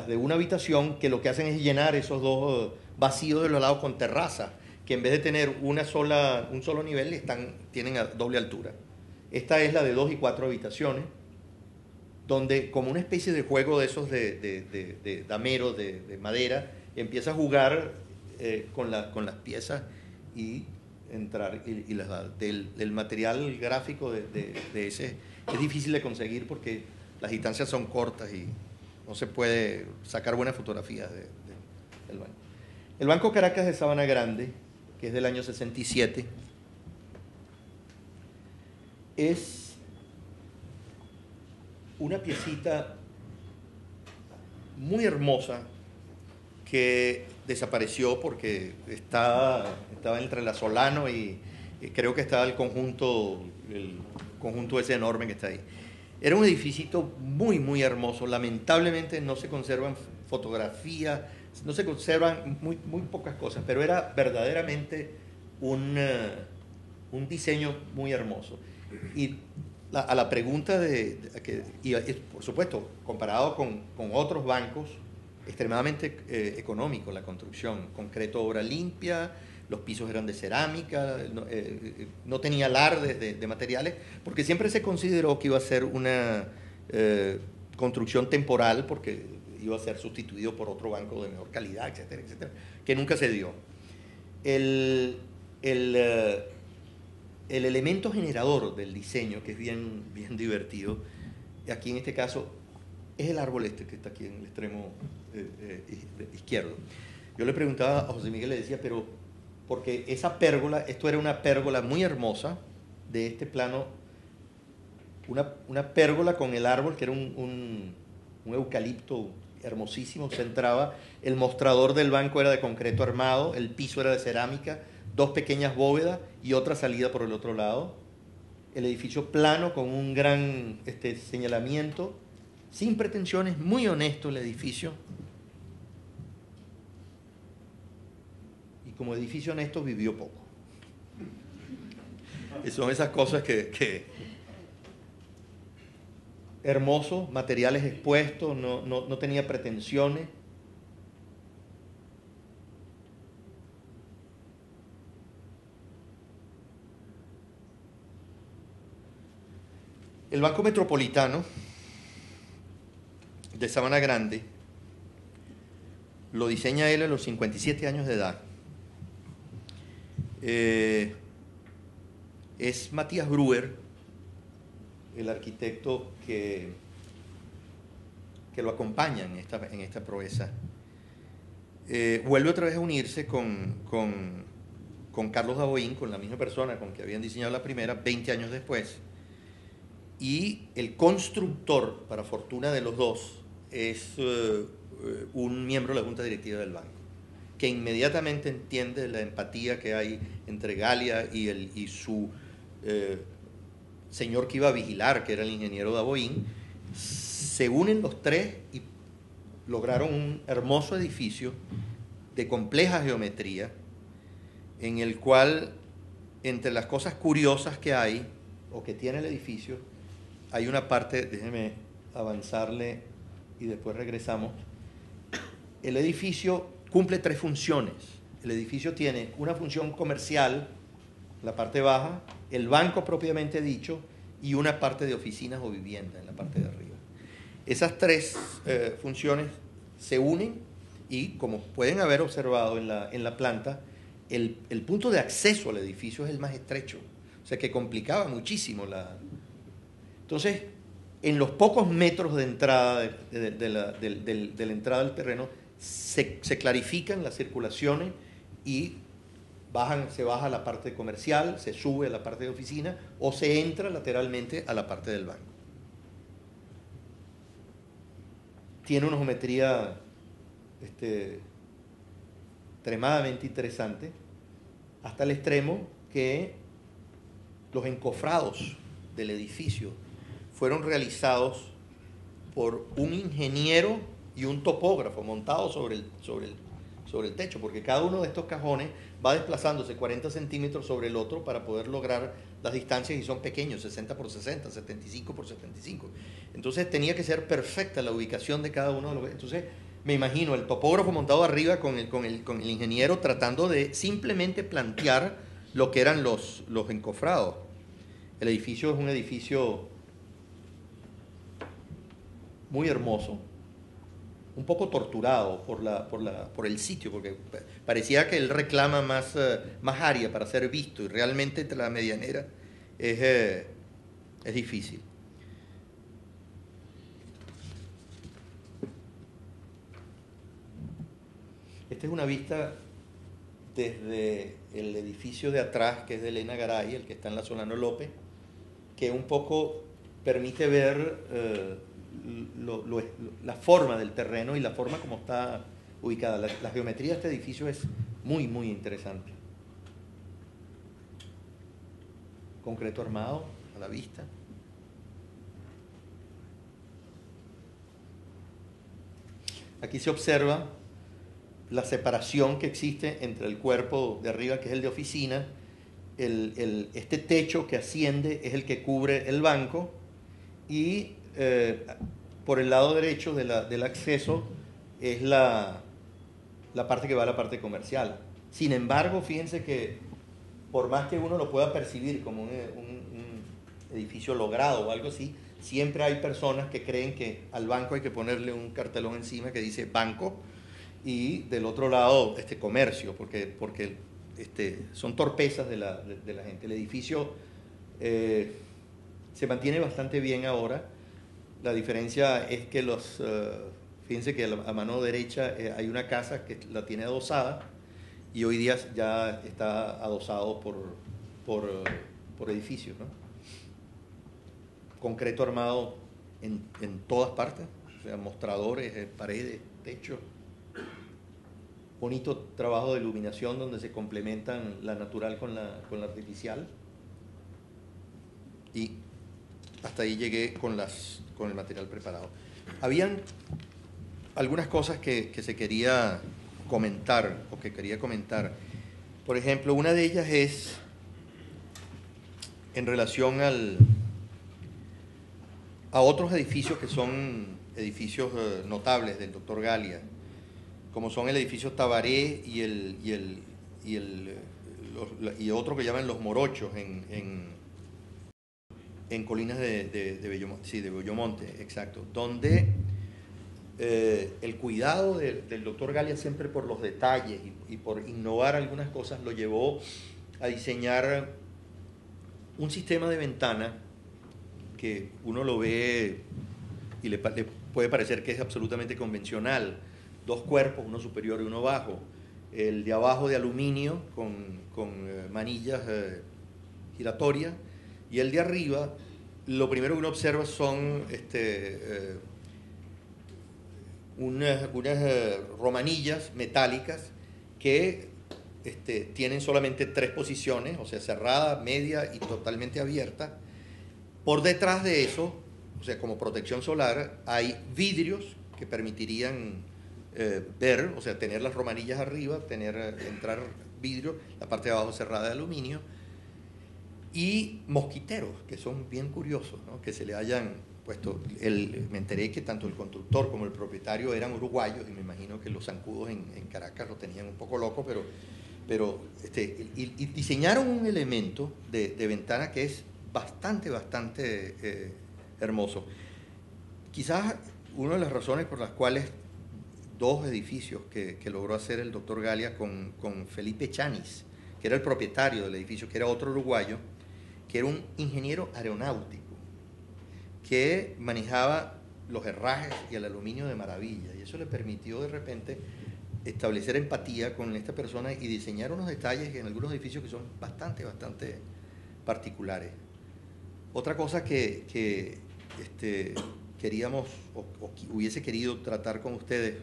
de una habitación, que lo que hacen es llenar esos 2 vacíos de los lados con terrazas, que en vez de tener un solo nivel, tienen a doble altura. Esta es la de 2 y 4 habitaciones, donde como una especie de juego de esos de damero, de madera, empieza a jugar con las piezas y entrar, y les da. Del material gráfico de ese es difícil de conseguir porque las distancias son cortas y no se puede sacar buenas fotografías del banco. El Banco Caracas de Sabana Grande, que es del año 67, es una piecita muy hermosa que desapareció porque estaba entre la Solano y creo que estaba el conjunto ese enorme que está ahí. Era un edificio muy, muy hermoso. Lamentablemente no se conservan fotografías, no se conservan muy pocas cosas, pero era verdaderamente un diseño muy hermoso. Y a la pregunta por supuesto, comparado con otros bancos, extremadamente económico la construcción, concreto, obra limpia, los pisos eran de cerámica, no tenía alardes de materiales, porque siempre se consideró que iba a ser una construcción temporal, porque iba a ser sustituido por otro banco de mejor calidad, etcétera, etcétera, que nunca se dio. El elemento generador del diseño, que es bien divertido, aquí en este caso, es el árbol este que está aquí en el extremo izquierdo. Yo le preguntaba a José Miguel, le decía, pero porque esa pérgola, esto era una pérgola muy hermosa, de este plano, una pérgola con el árbol, que era un eucalipto hermosísimo, se entraba, el mostrador del banco era de concreto armado, el piso era de cerámica, 2 pequeñas bóvedas y otra salida por el otro lado, el edificio plano con un gran señalamiento, sin pretensiones, muy honesto el edificio. Y como edificio honesto vivió poco. Y son esas cosas que hermoso, materiales expuestos, no tenía pretensiones. El Banco Metropolitano de Sabana Grande lo diseña él a los 57 años de edad. Es Matías Breuer, el arquitecto que lo acompaña en esta proeza. Vuelve otra vez a unirse con Carlos Davoín, con la misma persona con que habían diseñado la primera, 20 años después. Y el constructor, para fortuna de los dos, es un miembro de la Junta Directiva del banco, que inmediatamente entiende la empatía que hay entre Galia y su señor que iba a vigilar, que era el ingeniero Davoín. Se unen los tres y lograron un hermoso edificio de compleja geometría, en el cual, entre las cosas curiosas que hay, o que tiene el edificio, hay una parte, déjeme avanzarle y después regresamos. El edificio cumple 3 funciones. El edificio tiene una función comercial, la parte baja, el banco propiamente dicho, y una parte de oficinas o vivienda en la parte de arriba. Esas 3 funciones se unen y, como pueden haber observado en la planta, el punto de acceso al edificio es el más estrecho, o sea que complicaba muchísimo la... Entonces, en los pocos metros de entrada de la entrada del terreno se clarifican las circulaciones y se baja a la parte comercial, se sube a la parte de oficina o se entra lateralmente a la parte del banco. Tiene una geometría extremadamente interesante, hasta el extremo que los encofrados del edificio fueron realizados por un ingeniero y un topógrafo montados sobre el techo, porque cada uno de estos cajones va desplazándose 40 centímetros sobre el otro para poder lograr las distancias, y son pequeños, 60 por 60, 75 por 75. Entonces tenía que ser perfecta la ubicación de cada uno de los... Entonces me imagino el topógrafo montado arriba con el ingeniero tratando de simplemente plantear lo que eran los encofrados. El edificio es un edificio muy hermoso, un poco torturado por el sitio, porque parecía que él reclama más área para ser visto, y realmente entre la medianera es difícil. Esta es una vista desde el edificio de atrás, que es de Elena Garay, el que está en la Solano López, que un poco permite ver la forma del terreno y la forma como está ubicada. La geometría de este edificio es muy interesante. Concreto armado a la vista. Aquí se observa la separación que existe entre el cuerpo de arriba, que es el de oficina, este techo que asciende es el que cubre el banco, y por el lado derecho del acceso es la parte que va a la parte comercial. Sin embargo, fíjense que por más que uno lo pueda percibir como un edificio logrado o algo así, siempre hay personas que creen que al banco hay que ponerle un cartelón encima que dice banco, y del otro lado comercio, porque son torpezas de la gente. El edificio se mantiene bastante bien ahora. La diferencia es que fíjense que a mano derecha hay una casa que la tiene adosada, y hoy día ya está adosado por edificios, ¿no? Concreto armado en todas partes, o sea, mostradores, paredes, techos. Bonito trabajo de iluminación donde se complementan la natural con la artificial. Y hasta ahí llegué con el material preparado. Habían algunas cosas que se quería comentar o que quería comentar. Por ejemplo, una de ellas es en relación a otros edificios que son edificios notables del doctor Galia, como son el edificio Tabaré y otro que llaman Los Morochos en Colinas de Bellomonte, sí, de Bellomonte, exacto, donde el cuidado del doctor Galia siempre por los detalles y por innovar algunas cosas lo llevó a diseñar un sistema de ventana que uno lo ve y le puede parecer que es absolutamente convencional. Dos cuerpos, uno superior y uno bajo. El de abajo de aluminio con manillas giratorias, y el de arriba, lo primero que uno observa son unas romanillas metálicas que tienen solamente 3 posiciones, o sea, cerrada, media y totalmente abierta. Por detrás de eso, o sea, como protección solar, hay vidrios que permitirían ver, o sea, tener las romanillas arriba, entrar vidrio, la parte de abajo cerrada de aluminio, y mosquiteros, que son bien curiosos, ¿no? Que se le hayan puesto. Me enteré que tanto el constructor como el propietario eran uruguayos, y me imagino que los zancudos en Caracas lo tenían un poco loco, pero y diseñaron un elemento de ventana que es bastante hermoso. Quizás una de las razones por las cuales dos edificios que logró hacer el doctor Galia con Felipe Chanis, que era el propietario del edificio, que era otro uruguayo, que era un ingeniero aeronáutico, que manejaba los herrajes y el aluminio de maravilla, y eso le permitió de repente establecer empatía con esta persona y diseñar unos detalles en algunos edificios que son bastante particulares. Otra cosa que queríamos o hubiese querido tratar con ustedes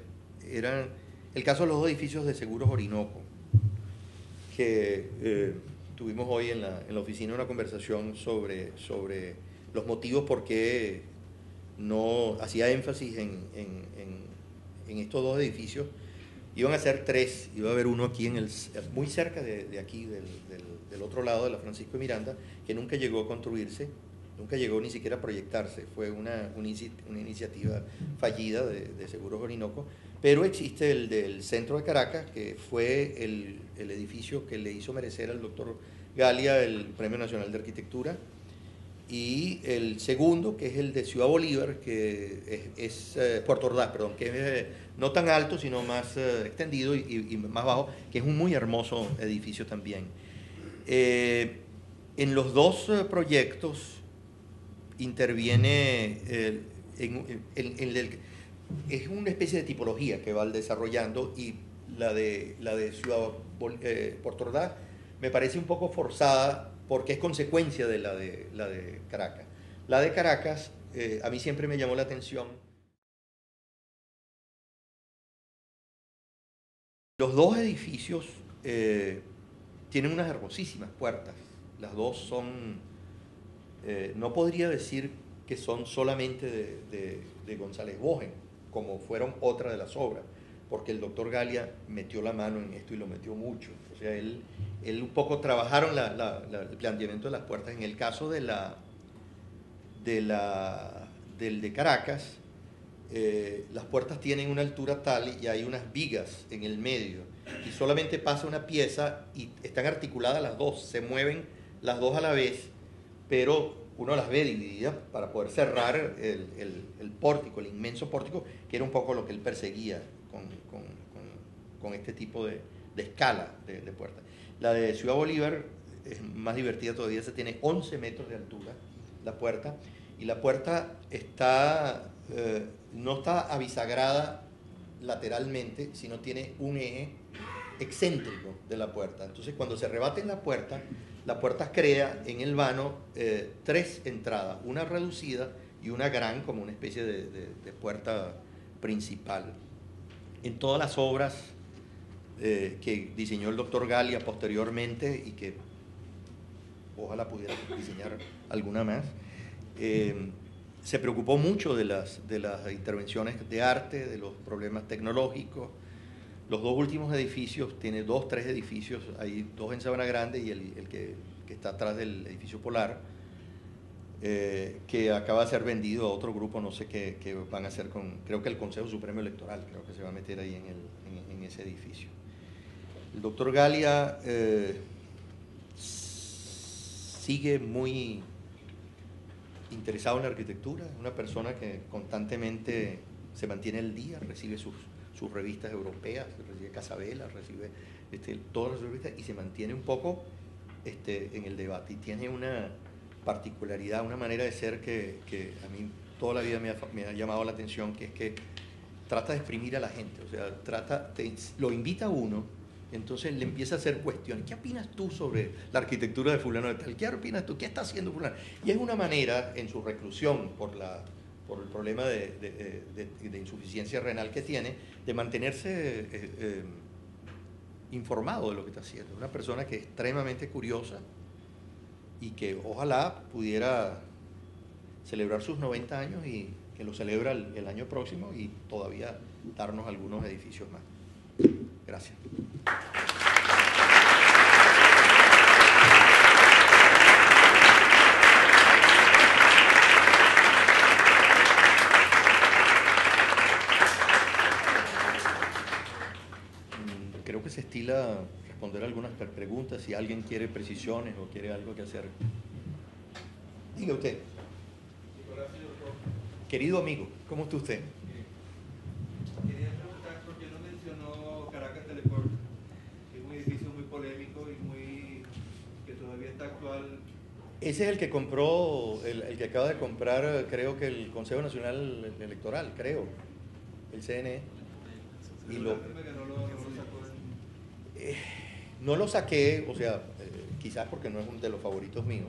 era el caso de los dos edificios de Seguros Orinoco, que tuvimos hoy en la oficina una conversación sobre los motivos por qué no hacía énfasis en estos dos edificios. Iban a ser 3, iba a haber uno aquí muy cerca de aquí, del otro lado de la Francisco de Miranda, que nunca llegó a construirse, nunca llegó ni siquiera a proyectarse. Fue una iniciativa fallida de Seguros Orinoco, pero existe el del centro de Caracas, que fue el edificio que le hizo merecer al doctor Galia el Premio Nacional de Arquitectura, y el segundo, que es el de Ciudad Bolívar, que es Puerto Ordaz, perdón, que es no tan alto, sino más extendido y más bajo, que es un muy hermoso edificio también. En los dos proyectos interviene es una especie de tipología que va desarrollando, y la de Puerto Ordaz me parece un poco forzada porque es consecuencia de la de Caracas. La de Caracas a mí siempre me llamó la atención. Los dos edificios tienen unas hermosísimas puertas. Las dos son, no podría decir que son solamente de González Bogen, como fueron otras de las obras. porque el doctor Galia metió la mano en esto y lo metió mucho. O sea, él un poco trabajaron el planteamiento de las puertas. En el caso del de Caracas, las puertas tienen una altura tal y hay unas vigas en el medio y solamente pasa una pieza y están articuladas las dos, se mueven las dos a la vez, pero uno las ve divididas para poder cerrar el pórtico, el inmenso pórtico, que era un poco lo que él perseguía con este tipo de escala de puertas. La de Ciudad Bolívar es más divertida todavía, se tiene 11 metros de altura la puerta, y la puerta está, no está abisagrada lateralmente, sino tiene un eje excéntrico de la puerta. Entonces, cuando se rebate la puerta crea en el vano 3 entradas, una reducida y una gran, como una especie de puerta principal. En todas las obras que diseñó el doctor Galia posteriormente y que ojalá pudiera diseñar alguna más, se preocupó mucho de las intervenciones de arte, de los problemas tecnológicos. Los 2 últimos edificios, tiene 2, 3 edificios, hay 2 en Sabana Grande y el que está atrás del edificio Polar, que acaba de ser vendido a otro grupo, no sé qué van a hacer con, creo que el Consejo Supremo Electoral, creo que se va a meter ahí en ese edificio. El doctor Galia sigue muy interesado en la arquitectura, es una persona que constantemente se mantiene al día, recibe sus revistas europeas, recibe Casabela, recibe todas las revistas y se mantiene un poco en el debate y tiene una particularidad, una manera de ser que a mí toda la vida me ha llamado la atención, que es que trata de exprimir a la gente, o sea, lo invita a uno, entonces le empieza a hacer cuestiones. ¿Qué opinas tú sobre la arquitectura de fulano de tal? ¿Qué opinas tú? ¿Qué está haciendo fulano? Y es una manera, en su reclusión por el problema de insuficiencia renal que tiene, de mantenerse informado de lo que está haciendo. Una persona que es extremadamente curiosa y que ojalá pudiera celebrar sus 90 años y que lo celebra el año próximo y todavía darnos algunos edificios más. Gracias. Creo que se estila responder algunas preguntas si alguien quiere precisiones o quiere algo que hacer. Diga usted. Querido amigo, ¿cómo está usted? Quería preguntar por qué no mencionó Caracas Teleport, que es un edificio muy polémico y que todavía está actual. Ese es el que compró, el que acaba de comprar, creo que el Consejo Nacional Electoral, creo, el CNE. Y no lo saqué, o sea, quizás porque no es uno de los favoritos míos.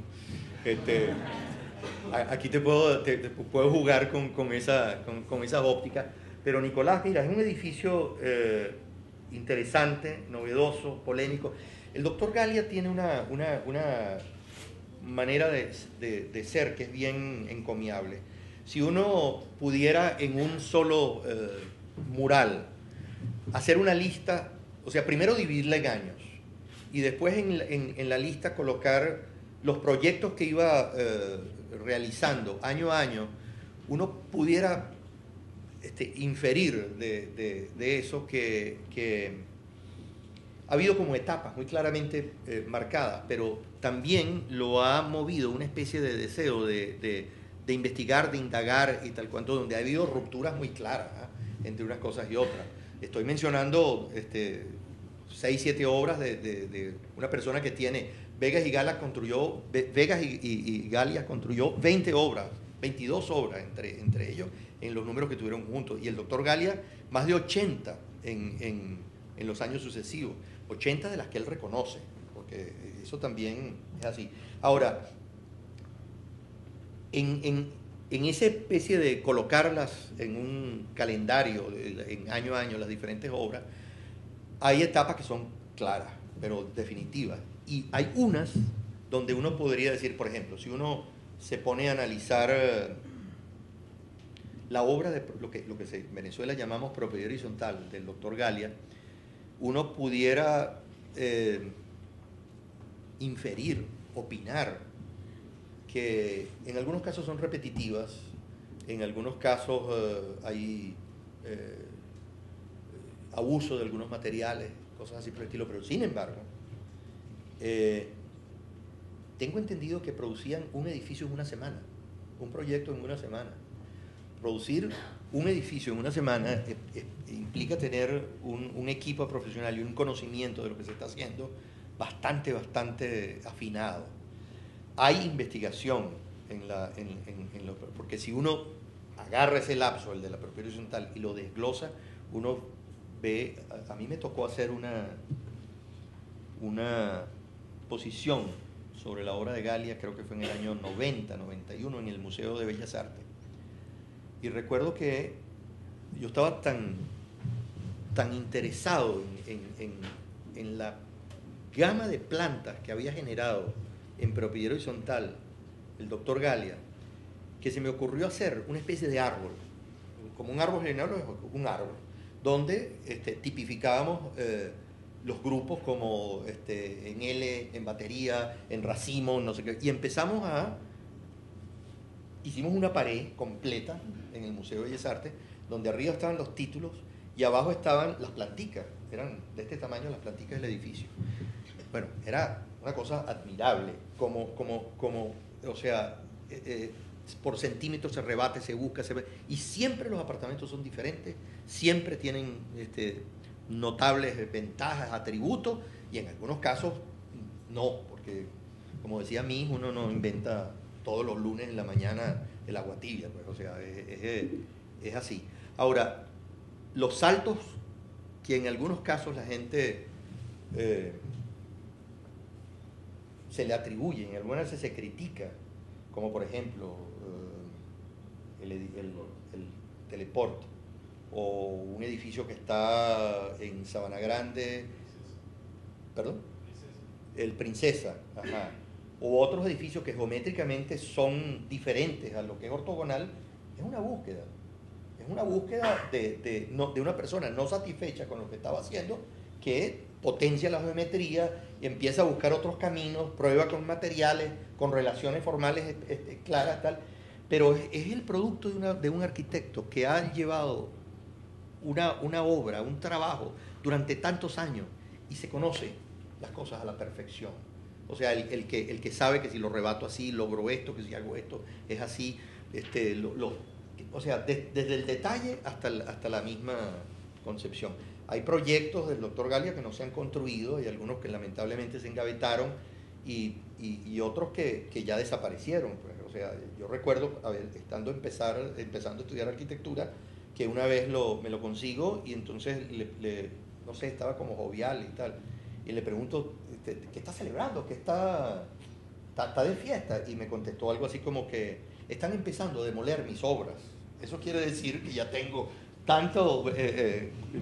Aquí te puedo jugar con esas ópticas, pero Nicolás, mira, es un edificio interesante, novedoso, polémico. El doctor Galia tiene una manera de ser que es bien encomiable. Si uno pudiera en un solo mural hacer una lista, o sea, primero dividirla en años y después en la lista colocar los proyectos que iba realizando año a año, uno pudiera inferir de eso que ha habido como etapas muy claramente marcadas, pero también lo ha movido una especie de deseo de investigar, de indagar y tal cuanto, donde ha habido rupturas muy claras entre unas cosas y otras. Estoy mencionando 6, 7 obras de una persona que tiene Vegas y Galias construyó 20 obras, 22 obras entre ellos, en los números que tuvieron juntos. Y el doctor Galia, más de 80 en los años sucesivos, 80 de las que él reconoce, porque eso también es así. Ahora, en esa especie de colocarlas en un calendario, en año a año, las diferentes obras, hay etapas que son claras, pero definitivas. Y hay unas donde uno podría decir, por ejemplo, si uno se pone a analizar la obra de lo que en Venezuela llamamos propiedad horizontal del doctor Galia, uno pudiera inferir, opinar, que en algunos casos son repetitivas, en algunos casos hay abuso de algunos materiales, cosas así por el estilo, pero sin embargo, tengo entendido que producían un edificio en una semana, un proyecto en una semana. Producir un edificio en una semana implica tener un equipo profesional y un conocimiento de lo que se está haciendo bastante afinado. Hay investigación porque si uno agarra ese lapso, el de la propiedad horizontal, y lo desglosa, uno ve, a mí me tocó hacer una posición sobre la obra de Galia, creo que fue en el año 90, 91, en el Museo de Bellas Artes. Y recuerdo que yo estaba tan interesado en la gama de plantas que había generado en propiedad horizontal el doctor Galia, que se me ocurrió hacer una especie de árbol, como un árbol genealógico, un árbol, donde tipificábamos los grupos como en L, en batería, en racimo, no sé qué, y hicimos una pared completa en el Museo de Bellas Artes, donde arriba estaban los títulos y abajo estaban las planticas, eran de este tamaño las planticas del edificio. Bueno, era una cosa admirable, o sea, por centímetros se rebate, se busca, y siempre los apartamentos son diferentes, siempre tienen notables ventajas, atributos, y en algunos casos no, porque como decía mi hijo, uno no inventa todos los lunes en la mañana el agua tibia, pues, o sea, es así. Ahora, los saltos que en algunos casos la gente se le atribuyen, en algunas veces se critica, como por ejemplo el Teleport, o un edificio que está en Sabana Grande, ¿perdón? El Princesa, ajá. O otros edificios que geométricamente son diferentes a lo que es ortogonal, es una búsqueda. Es una búsqueda de una persona no satisfecha con lo que estaba haciendo, que potencia la geometría y empieza a buscar otros caminos, prueba con materiales, con relaciones formales claras, tal. Pero es el producto de un arquitecto que ha llevado una obra, un trabajo durante tantos años y se conoce las cosas a la perfección. O sea, el que sabe que si lo rebato así, logro esto, que si hago esto, es así. O sea, desde el detalle hasta la misma concepción. Hay proyectos del doctor Galia que no se han construido, y algunos que lamentablemente se engavetaron, y otros que ya desaparecieron. Pues. O sea, yo recuerdo, empezando a estudiar arquitectura, que una vez me lo consigo y entonces, no sé, estaba como jovial y tal. Y le pregunto, ¿qué está celebrando? ¿Qué está de fiesta? Y me contestó algo así como que están empezando a demoler mis obras. Eso quiere decir que ya tengo tanto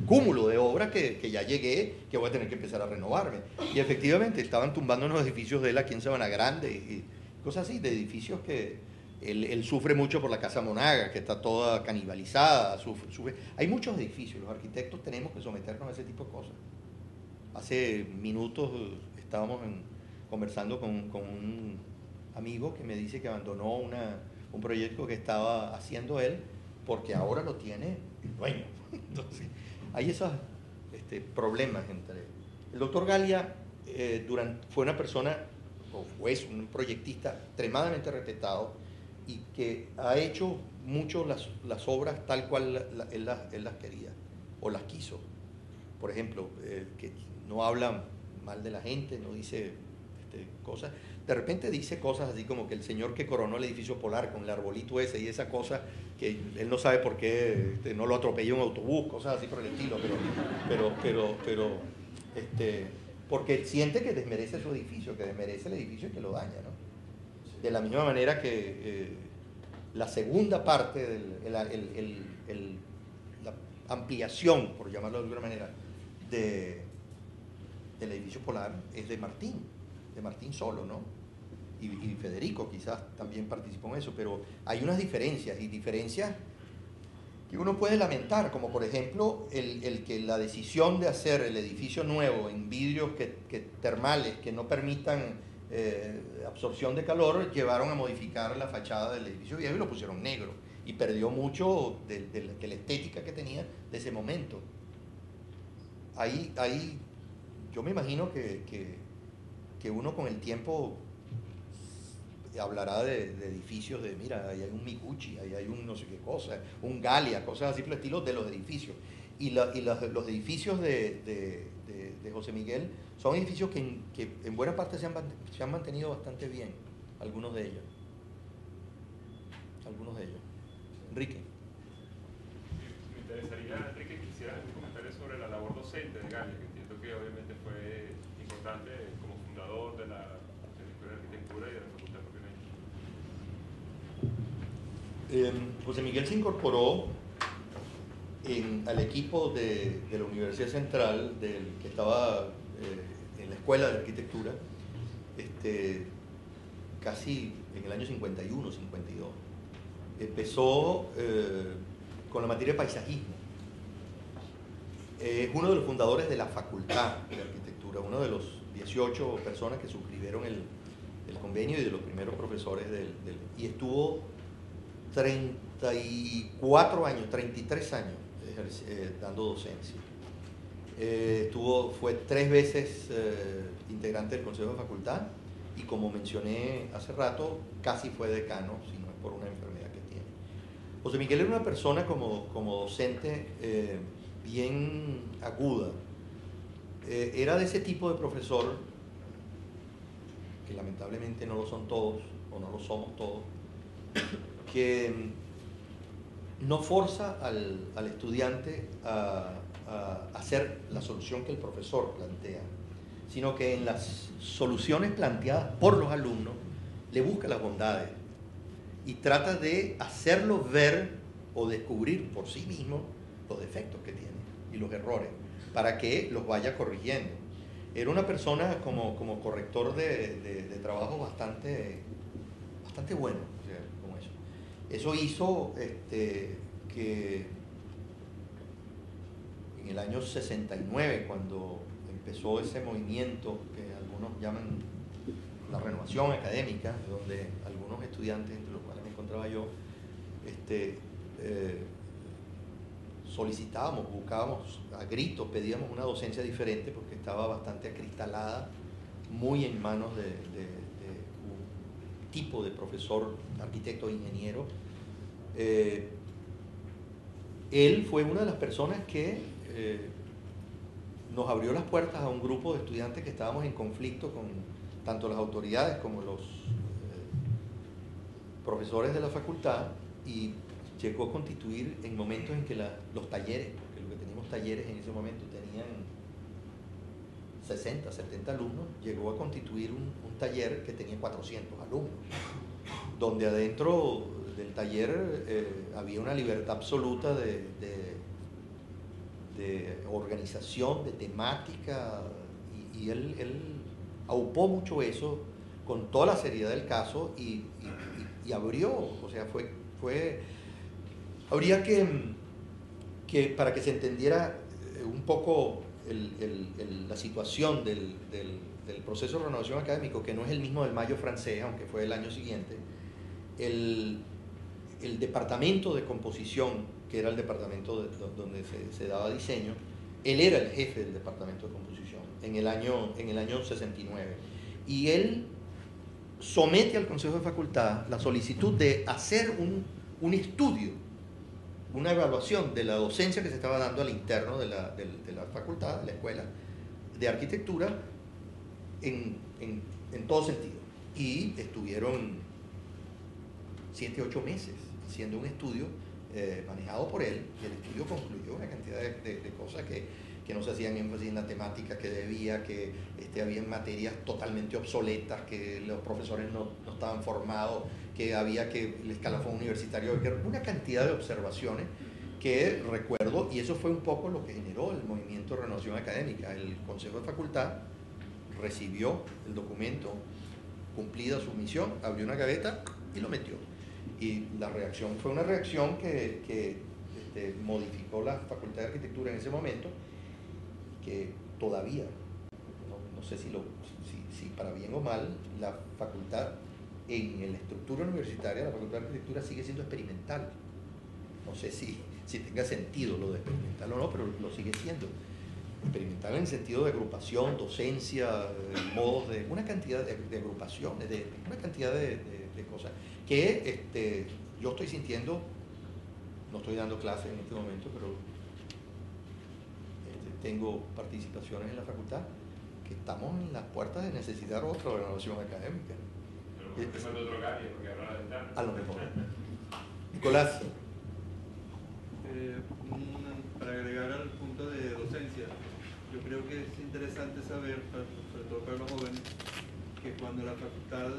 cúmulo de obras que ya llegué, que voy a tener que empezar a renovarme. Y efectivamente estaban tumbando unos edificios de él aquí en Sabana Grande y cosas así, de edificios que él sufre mucho por la Casa Monaga, que está toda canibalizada. Hay muchos edificios, los arquitectos tenemos que someternos a ese tipo de cosas. Hace minutos estábamos conversando con un amigo que me dice que abandonó un proyecto que estaba haciendo él porque ahora lo tiene el dueño. Entonces, hay esos problemas entre... El doctor Galia fue una persona, o es un proyectista extremadamente respetado y que ha hecho mucho las obras tal cual él las quería o las quiso. Por ejemplo, que no habla mal de la gente, no dice cosas. De repente dice cosas así como que el señor que coronó el edificio Polar con el arbolito ese y esa cosa, que él no sabe por qué no lo atropelló un autobús, cosas así por el estilo, pero porque siente que desmerece su edificio, que desmerece el edificio y que lo daña, ¿no? De la misma manera que la segunda parte, la ampliación, por llamarlo de alguna manera, del edificio Polar es de Martín solo, ¿no? Y Federico quizás también participó en eso, pero hay unas diferencias, que uno puede lamentar, como por ejemplo el que la decisión de hacer el edificio nuevo en vidrios termales que no permitan absorción de calor, llevaron a modificar la fachada del edificio viejo y lo pusieron negro, y perdió mucho de la estética que tenía de ese momento. Ahí yo me imagino que uno con el tiempo hablará de edificios de, mira, ahí hay un Miguchi, ahí hay un no sé qué cosa, un Gallia, cosas así por el estilo de los edificios. Y los edificios de José Miguel son edificios que en buena parte se han mantenido bastante bien, algunos de ellos. Enrique. Me interesaría, Enrique, que hicieras un comentario sobre la labor docente de Gallia, que entiendo que obviamente fue importante como fundador de la Escuela de Arquitectura y de la Facultad propiamente. José Miguel se incorporó al equipo de la Universidad Central, que estaba en la Escuela de Arquitectura, casi en el año 51, 52. Empezó con la materia de paisajismo. Es uno de los fundadores de la Facultad de Arquitectura, uno de los 18 personas que suscribieron el convenio y de los primeros profesores y estuvo 34 años, 33 años dando docencia. Fue 3 veces integrante del Consejo de Facultad y, como mencioné hace rato, casi fue decano, si no es por una enfermedad que tiene. José Miguel era una persona como docente bien aguda. Era de ese tipo de profesor, que lamentablemente no lo son todos, o no lo somos todos, que no forza al estudiante a hacer la solución que el profesor plantea, sino que en las soluciones planteadas por los alumnos le busca las bondades y trata de hacerlos ver o descubrir por sí mismo los defectos que tiene y los errores, para que los vaya corrigiendo. Era una persona como corrector de trabajo bastante bueno, o sea, como eso. Eso hizo que en el año 69, cuando empezó ese movimiento que algunos llaman la renovación académica, donde algunos estudiantes, entre los cuales me encontraba yo, solicitábamos, buscábamos a gritos, pedíamos una docencia diferente porque estaba bastante acristalada, muy en manos de un tipo de profesor, arquitecto e ingeniero. Él fue una de las personas que nos abrió las puertas a un grupo de estudiantes que estábamos en conflicto con tanto las autoridades como los profesores de la facultad, y llegó a constituir en momentos en que los talleres, porque lo que teníamos talleres en ese momento tenían 60, 70 alumnos, llegó a constituir un taller que tenía 400 alumnos, donde adentro del taller había una libertad absoluta de organización, de temática, y él aupó mucho eso con toda la seriedad del caso y abrió, o sea, habría que para que se entendiera un poco la situación del proceso de renovación académico, que no es el mismo del Mayo francés, aunque fue el año siguiente, el departamento de composición, que era el departamento donde se daba diseño, él era el jefe del departamento de composición en el año 69, y él somete al Consejo de Facultad la solicitud de hacer un estudio, una evaluación de la docencia que se estaba dando al interno de la facultad, de la escuela de arquitectura, en todo sentido. Y estuvieron 7, 8 meses haciendo un estudio manejado por él, y el estudio concluyó una cantidad de cosas que no se hacían énfasis en la temática que debía, que había materias totalmente obsoletas, que los profesores no estaban formados, que había que el escalafón universitario, una cantidad de observaciones que recuerdo, y eso fue un poco lo que generó el movimiento de renovación académica. El Consejo de Facultad recibió el documento, cumplida su misión, abrió una gaveta y lo metió. Y la reacción fue una reacción que modificó la Facultad de Arquitectura en ese momento, que todavía, no sé si para bien o mal, la facultad en la estructura universitaria, la Facultad de Arquitectura sigue siendo experimental. No sé si tenga sentido lo de experimental o no, pero lo sigue siendo. Experimental en el sentido de agrupación, docencia, modos de una cantidad de agrupaciones, de una cantidad de cosas que yo estoy sintiendo. No estoy dando clases en este momento, pero tengo participaciones en la facultad que estamos en las puertas de necesitar otra renovación académica. A lo mejor. Nicolás. Para agregar al punto de docencia, yo creo que es interesante saber, sobre todo para los jóvenes, que cuando la facultad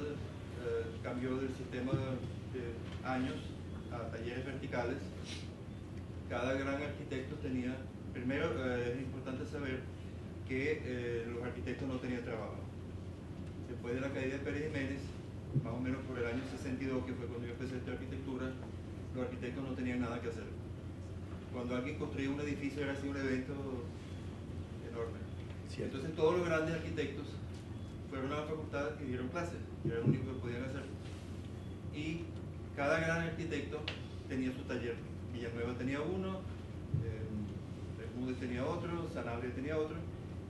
cambió del sistema de años a talleres verticales, cada gran arquitecto tenía, primero es importante saber que los arquitectos no tenían trabajo. Después de la caída de Pérez Jiménez, más o menos por el año 62, que fue cuando yo empecé a estudiar arquitectura, los arquitectos no tenían nada que hacer. Cuando alguien construía un edificio era así un evento enorme. Cierto. Entonces todos los grandes arquitectos fueron a la facultad y dieron clases, era lo único que podían hacer. Y cada gran arquitecto tenía su taller. Villanueva tenía uno, Bermúdez tenía otro, Sanabria tenía otro,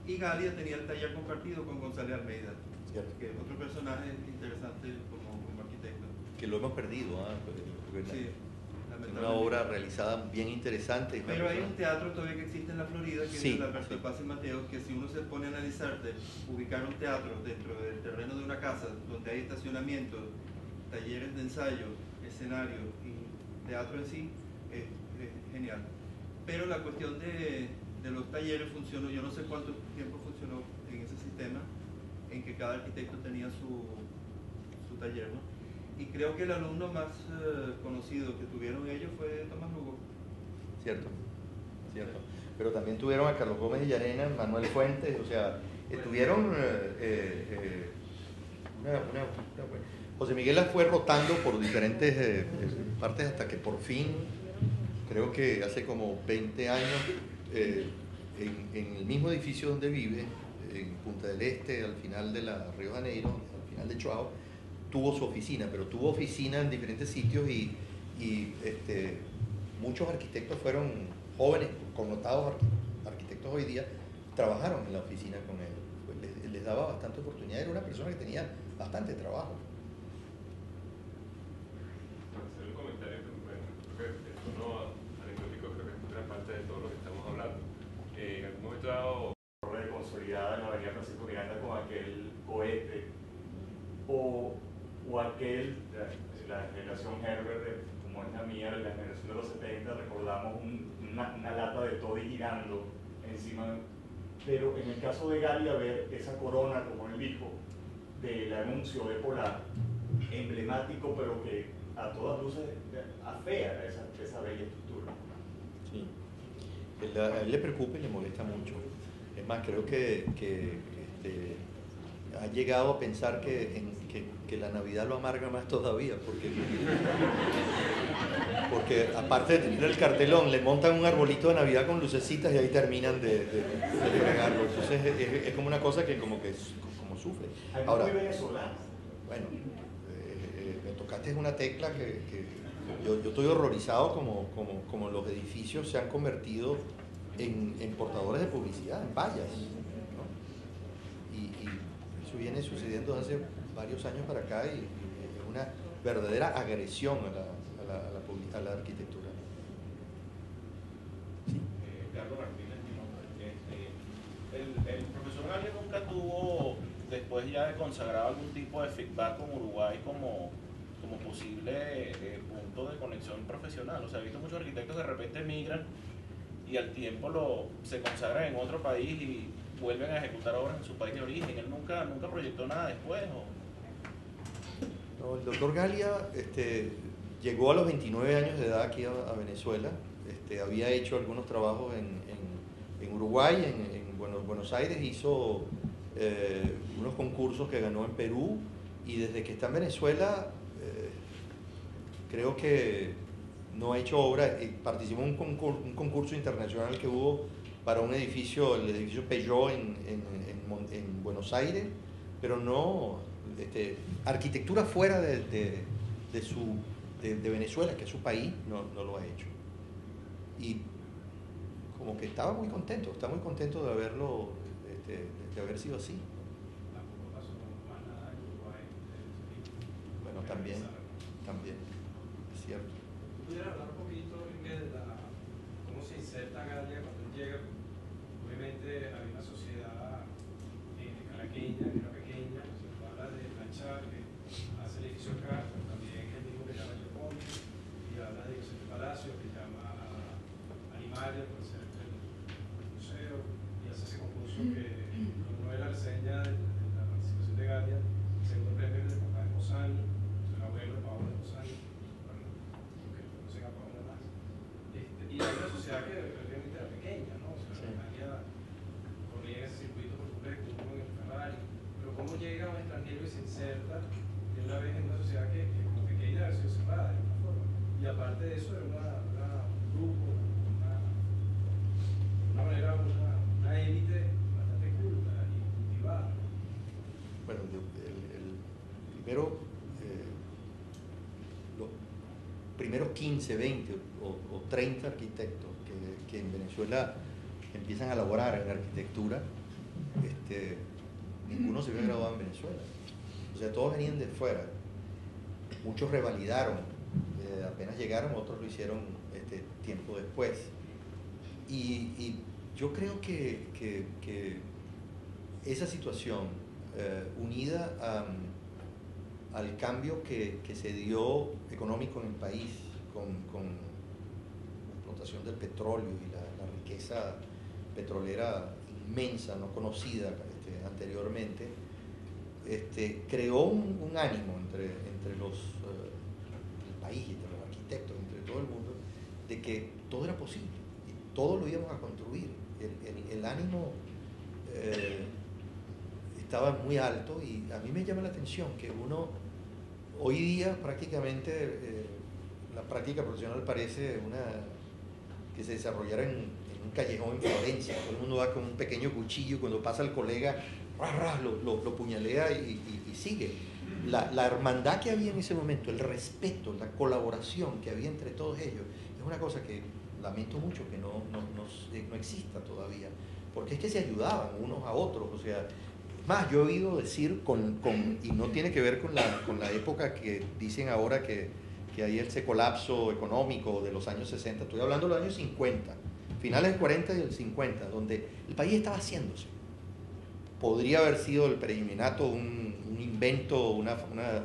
y Galia tenía el taller compartido con González Almeida, Cierto. que es otro personaje interesante como arquitecto. Que lo hemos perdido, Sí, una obra realizada bien interesante. Pero hay un teatro todavía que existe en la Florida, que sí, es el Alberto de Paz y Mateo, que si uno se pone a analizar, ubicar un teatro dentro del terreno de una casa, donde hay estacionamiento, talleres de ensayo, escenario y teatro en sí, es genial. Pero la cuestión de los talleres funcionó, yo no sé cuánto tiempo funcionó en ese sistema, en que cada arquitecto tenía su taller, ¿no? Y creo que el alumno más conocido que tuvieron ellos fue Tomás Lugo. Cierto, cierto. Pero también tuvieron a Carlos Gómez y Llarena, Manuel Fuentes, o sea, tuvieron José Miguel las fue rotando por diferentes partes hasta que por fin, creo que hace como 20 años, en el mismo edificio donde vive, en Punta del Este, al final de la Río de Janeiro, al final de Chuao, tuvo su oficina, pero tuvo oficina en diferentes sitios y muchos arquitectos fueron jóvenes, connotados arquitectos hoy día, trabajaron en la oficina con él. Pues les daba bastante oportunidad, era una persona que tenía bastante trabajo. Hacer un comentario, bueno, creo que el tono anecdótico creo que es gran parte de todo lo que estamos hablando. En algún momento dado, consolidada en la avenida Francisco Miranda con aquel cohete o aquel, la generación Herbert, como es la mía, la generación de los 70, recordamos una lata de toddy girando encima, pero en el caso de Galia, ver esa corona, como él dijo, del anuncio de Polar, emblemático, pero que a todas luces afea esa bella estructura. Sí, a él le preocupa y le molesta mucho. Es más, creo que ha llegado a pensar que la Navidad lo amarga más todavía, porque aparte de tener el cartelón, le montan un arbolito de Navidad con lucecitas y ahí terminan de agregarlo. Entonces es como una cosa que como sufre. Ahora, muy venezolano. Bueno, me tocaste una tecla que yo estoy horrorizado como los edificios se han convertido en portadores de publicidad, en vallas, ¿no? Y eso viene sucediendo hace varios años para acá y es una verdadera agresión a la arquitectura. Sí. Carlos Martínez, mi nombre. El profesor Galia nunca tuvo, después ya de consagrar algún tipo de feedback con Uruguay como posible punto de conexión profesional. O sea, he visto muchos arquitectos que de repente migran y al tiempo se consagran en otro país y vuelven a ejecutar obras en su país de origen. Él nunca proyectó nada después. No, el doctor Galia llegó a los 29 años de edad aquí a Venezuela. Había hecho algunos trabajos en Uruguay, en Buenos Aires, hizo unos concursos que ganó en Perú y desde que está en Venezuela creo que no ha hecho obra. Participó en un concurso internacional que hubo para un edificio, el edificio Peugeot en Buenos Aires, pero no arquitectura fuera de Venezuela, que es su país, no lo ha hecho. Y como que estaba muy contento, está muy contento de haberlo, de haber sido así. Bueno, también, es cierto. ¿Pudiera hablar un poquito, Enrique, de cómo se inserta Galia cuando él llega? Obviamente había una sociedad caraqueña, que era pequeña, se habla de Planchar, que hace el edificio acá, pero también el mismo que llama Giacomo, y habla de José Palacio, que llama Animalia, por ser el museo, y hace ese concurso que no era la reseña de la participación de Galia, el segundo premio es de papá de Posani, el abuelo de Paola de Posani, que conocen a Paola más. Y hay una sociedad que realmente era pequeña, ¿no? O sea, Galia corría en ese circuito por completo, como en el Ferrari, pero cómo llega un extranjero y se inserta de una vez en una sociedad que como pequeña ha sido cerrada de alguna forma. Y aparte de eso, era un grupo, una élite bastante culta y cultivada. Bueno, primero, los primeros 15, 20 o 30 arquitectos que en Venezuela empiezan a laborar en arquitectura, ninguno se había graduado en Venezuela. O sea, todos venían de fuera. Muchos revalidaron, apenas llegaron, otros lo hicieron tiempo después. Y yo creo que esa situación, unida al cambio que se dio económico en el país con la explotación del petróleo y la riqueza petrolera inmensa, no conocida anteriormente, creó un ánimo entre el país, entre los arquitectos, entre todo el mundo, de que todo era posible y todo lo íbamos a construir. El ánimo estaba muy alto y a mí me llama la atención que uno, hoy día prácticamente, la práctica profesional parece que se desarrollara en un callejón en Florencia. Todo el mundo va con un pequeño cuchillo y cuando pasa el colega, lo puñalea y sigue. La hermandad que había en ese momento, el respeto, la colaboración que había entre todos ellos, es una cosa que lamento mucho que no exista todavía, porque es que se ayudaban unos a otros. O sea, más, yo he oído decir, y no tiene que ver con la época que dicen ahora que hay ese colapso económico de los años 60, estoy hablando de los años 50, finales del 40 y del 50, donde el país estaba haciéndose. Podría haber sido el peregrinato un invento, una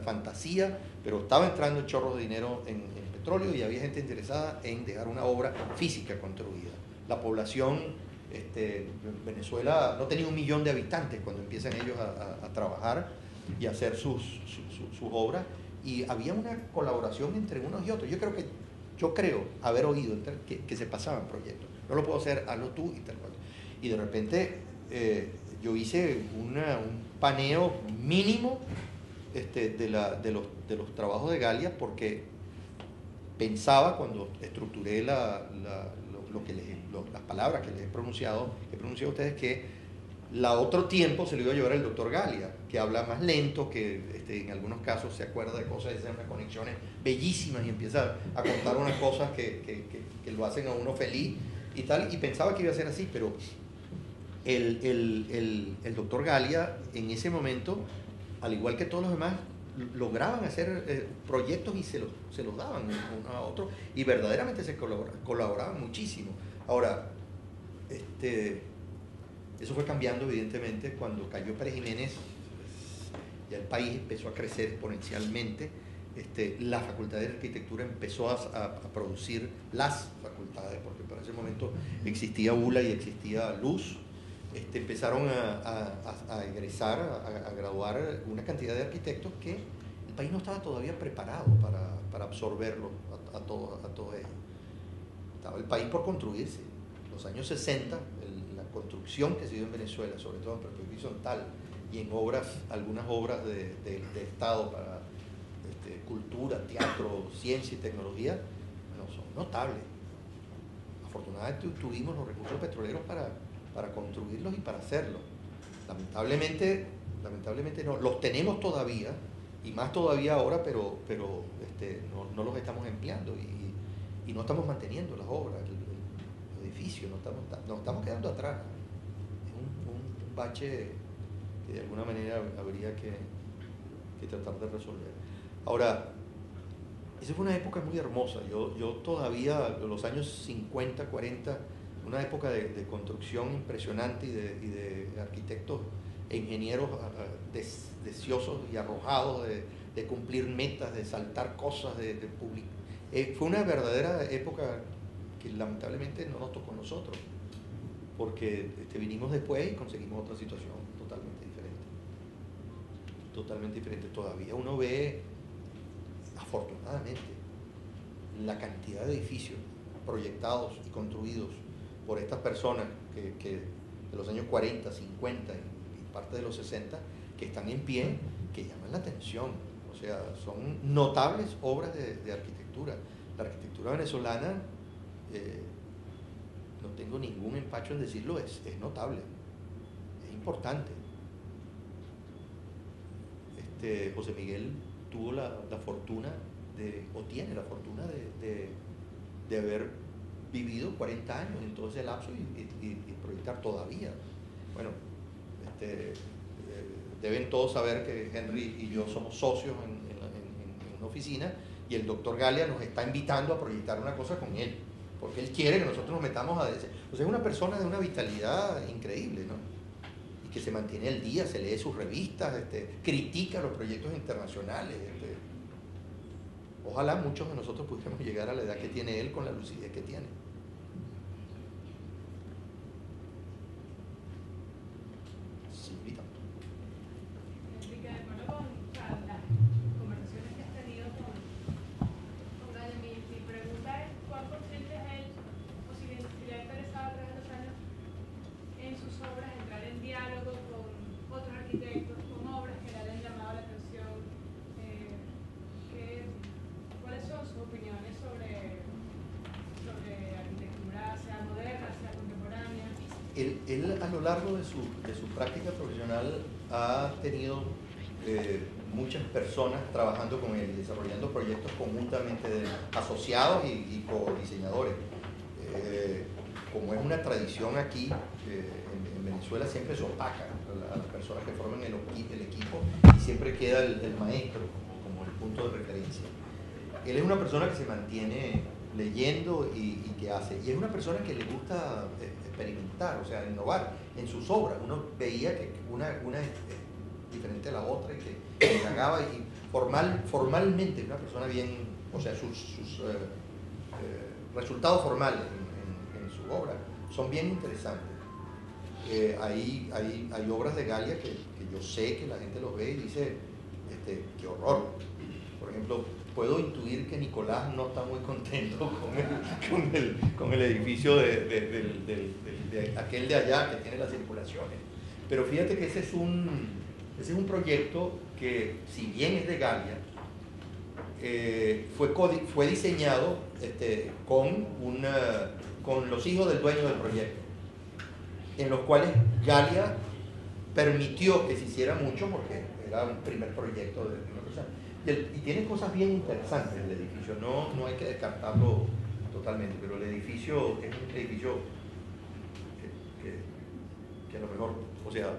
fantasía, pero estaba entrando chorros de dinero en petróleo y había gente interesada en dejar una obra física construida. La población, Venezuela no tenía 1 millón de habitantes cuando empiezan ellos a trabajar y a hacer sus obras, y había una colaboración entre unos y otros. Yo creo haber oído que se pasaban proyectos. No lo puedo hacer, hazlo tú y tal cual. Y de repente yo hice un paneo mínimo de los trabajos de Galia, porque pensaba, cuando estructuré las palabras que les he pronunciado a ustedes, que otro tiempo se lo iba a llevar el doctor Galia, que habla más lento, que en algunos casos se acuerda de cosas, hace unas conexiones bellísimas y empieza a contar unas cosas que lo hacen a uno feliz y tal, y pensaba que iba a ser así, pero el doctor Galia en ese momento, al igual que todos los demás, lograban hacer proyectos y se los daban uno a otro, y verdaderamente se colaboraban muchísimo. Ahora, eso fue cambiando evidentemente cuando cayó Pérez Jiménez. Ya el país empezó a crecer exponencialmente. La Facultad de Arquitectura empezó a producir las facultades, porque para ese momento existía ULA y existía Luz. Empezaron a egresar, a graduar una cantidad de arquitectos que el país no estaba todavía preparado para absorberlo a todo ello. Estaba el país por construirse. En los años 60, la construcción que se dio en Venezuela, sobre todo en perspectiva horizontal y en algunas obras de Estado para cultura, teatro, ciencia y tecnología, bueno, son notable. Afortunadamente tuvimos los recursos petroleros para construirlos y para hacerlo. Lamentablemente no, los tenemos todavía, y más todavía ahora, pero no los estamos empleando y no estamos manteniendo las obras, el edificio, nos estamos quedando atrás. Es un bache que de alguna manera habría que tratar de resolver. Ahora, esa fue una época muy hermosa. Yo todavía, los años 50, 40, una época de construcción impresionante y de arquitectos e ingenieros deseosos y arrojados de cumplir metas, de saltar cosas, de publicar. Fue una verdadera época que lamentablemente no nos tocó a nosotros, porque vinimos después y conseguimos otra situación totalmente diferente. Totalmente diferente. Todavía uno ve, afortunadamente, la cantidad de edificios proyectados y construidos por estas personas que de los años 40, 50 y parte de los 60, que están en pie, que llaman la atención. O sea, son notables obras de arquitectura. La arquitectura venezolana, no tengo ningún empacho en decirlo, es notable, es importante. José Miguel tuvo la fortuna o tiene la fortuna de haber vivido 40 años en todo ese lapso y proyectar todavía. Bueno, deben todos saber que Henry y yo somos socios en una oficina, y el doctor Gallia nos está invitando a proyectar una cosa con él, porque él quiere que nosotros nos metamos a... O sea, es una persona de una vitalidad increíble, ¿no? Y que se mantiene al día, se lee sus revistas, critica los proyectos internacionales. Ojalá muchos de nosotros pudiéramos llegar a la edad que tiene él con la lucidez que tiene. Sí, Vita. Enrique, de acuerdo con las conversaciones que has tenido con Gallia, mi pregunta es: ¿cuán consciente es él, o si le ha interesado a través de los años en sus obras entrar en diálogo con otros arquitectos, con obras que le hayan llamado la atención? ¿Cuáles son sus opiniones sobre arquitectura, sea moderna, sea contemporánea? Él a lo largo de su práctica profesional ha tenido muchas personas trabajando con él y desarrollando proyectos conjuntamente asociados y co-diseñadores. Como es una tradición aquí, en Venezuela siempre se opaca a las personas que forman el equipo, y siempre queda el maestro como el punto de referencia. Él es una persona que se mantiene leyendo y que hace, y es una persona que le gusta experimentar, o sea, innovar en sus obras. Uno veía que una es diferente a la otra, y que indagaba, y formalmente una persona bien, o sea, sus resultados formales en su obra son bien interesantes. Hay obras de Gallia que yo sé que la gente los ve y dice, qué horror. Por ejemplo, puedo intuir que Nicolás no está muy contento con el edificio de aquel de allá que tiene las circulaciones. Pero fíjate que ese es un proyecto que, si bien es de Gallia, fue diseñado con los hijos del dueño del proyecto, en los cuales Gallia permitió que se hiciera mucho, porque era un primer proyecto de una persona. Y tiene cosas bien interesantes el edificio, no hay que descartarlo totalmente, pero el edificio es un edificio que a lo mejor, o sea,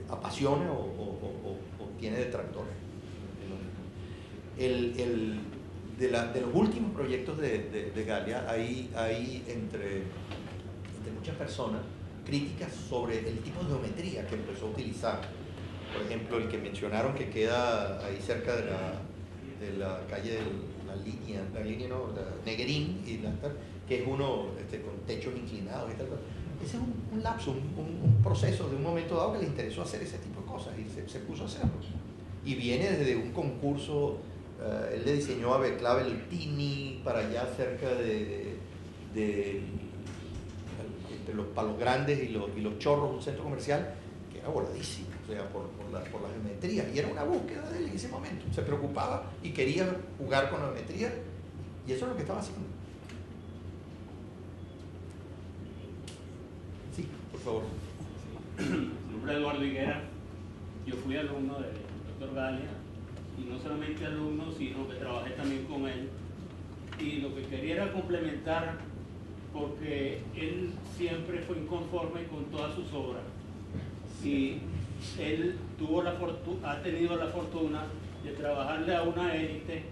apasiona o tiene detractores. De los últimos proyectos de Gallia hay entre muchas personas críticas sobre el tipo de geometría que empezó a utilizar. Por ejemplo, el que mencionaron, que queda ahí cerca de la calle de la línea no, Negrín, que es uno con techos inclinados y tal. Ese es un lapso, un proceso de un momento dado que le interesó hacer ese tipo de cosas y se puso a hacerlo. Y viene desde un concurso, él le diseñó a Beclavel Tini para allá cerca entre los Palos Grandes y los Chorros, un centro comercial que era voladísimo, o sea, por la geometría, y era una búsqueda de él en ese momento. Se preocupaba y quería jugar con la geometría, y eso es lo que estaba haciendo. Por favor. Mi nombre es Eduardo Higuera. Yo fui alumno del doctor Galia, y no solamente alumno, sino que trabajé también con él. Y lo que quería era complementar, porque él siempre fue inconforme con todas sus obras. Y él ha tenido la fortuna de trabajarle a una élite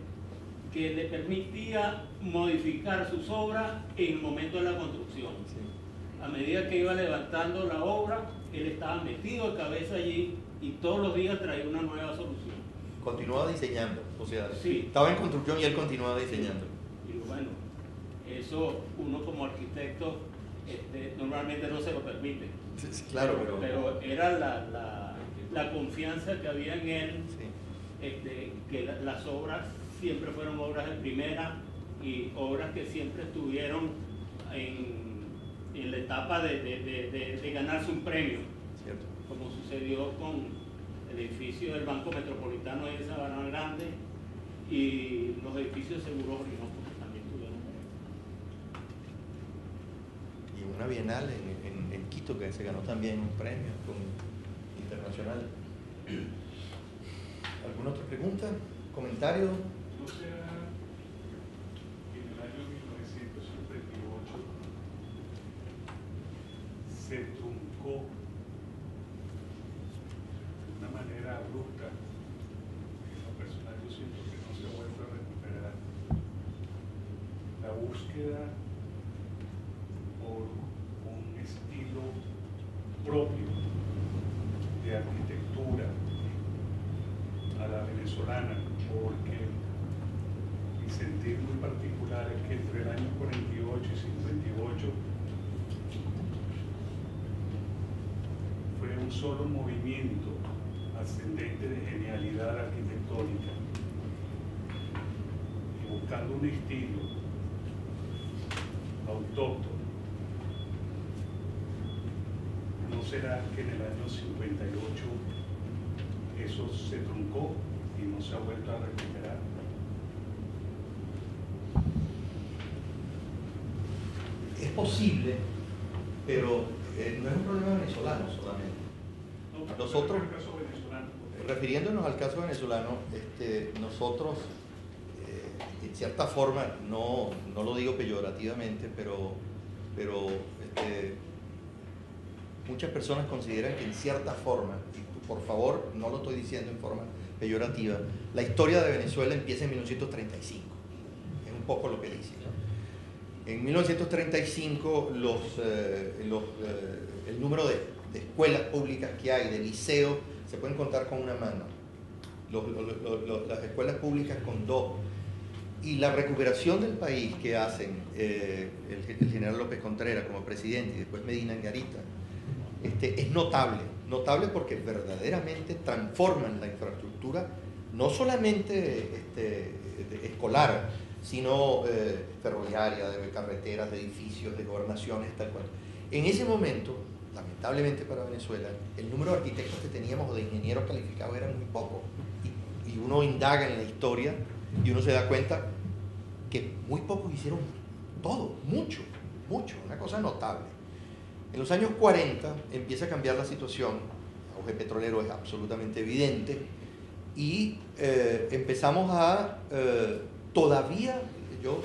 que le permitía modificar sus obras en el momento de la construcción. A medida que iba levantando la obra, él estaba metido de cabeza allí y todos los días traía una nueva solución. Continuaba diseñando, o sea, sí, estaba en construcción y él continuaba diseñando. Y bueno, eso uno como arquitecto normalmente no se lo permite. Sí, claro, pero era la confianza que había en él, sí. Que las obras siempre fueron obras de primera y obras que siempre estuvieron en la etapa de ganarse un premio. Cierto. Como sucedió con el edificio del Banco Metropolitano de Sabana Grande y los edificios de Seguros Orinoco, que también tuvieron. Y una bienal en Quito que se ganó también un premio internacional. ¿Alguna otra pregunta? ¿Comentario? ¿No será que en el año 1958 se truncó de una manera abrupta? En lo personal yo siento que no se ha vuelto a recuperar la búsqueda por un estilo propio de arquitectura a la venezolana, porque mi sentir muy particular es que entre el año 48 y 58 fue un solo movimiento ascendente de genialidad arquitectónica y buscando un estilo autóctono. ¿No será que en el año 58 eso se truncó y no se ha vuelto a recuperar? Es posible, pero no es un problema venezolano solamente. No, Nosotros, el caso venezolano, refiriéndonos al caso venezolano, nosotros, en cierta forma, no lo digo peyorativamente, pero muchas personas consideran que en cierta forma, y por favor no lo estoy diciendo en forma peyorativa, la historia de Venezuela empieza en 1935, es un poco lo que dice, ¿no? En 1935 el número de escuelas públicas que hay, de liceos, se pueden contar con una mano, las escuelas públicas con dos, y la recuperación del país que hacen el general López Contreras como presidente y después Medina Angarita, es notable porque verdaderamente transforman la infraestructura, no solamente escolar, sino ferroviaria, de carreteras, de edificios, de gobernaciones, tal cual. En ese momento, lamentablemente para Venezuela, el número de arquitectos que teníamos o de ingenieros calificados era muy poco. Y uno indaga en la historia y uno se da cuenta que muy pocos hicieron todo, mucho, una cosa notable. En los años 40 empieza a cambiar la situación, el auge petrolero es absolutamente evidente, y empezamos a, todavía, yo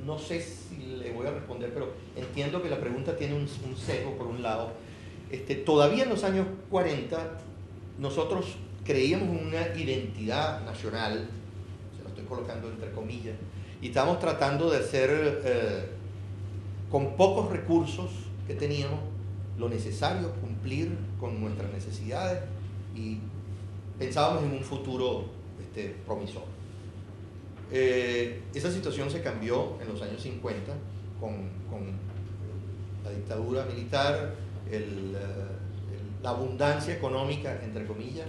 no sé si le voy a responder, pero entiendo que la pregunta tiene un sesgo por un lado. Todavía en los años 40 nosotros creíamos en una identidad nacional, se lo estoy colocando entre comillas, y estábamos tratando de hacer con pocos recursos que teníamos lo necesario, cumplir con nuestras necesidades, y pensábamos en un futuro promisor. Esa situación se cambió en los años 50 con la dictadura militar, la abundancia económica, entre comillas,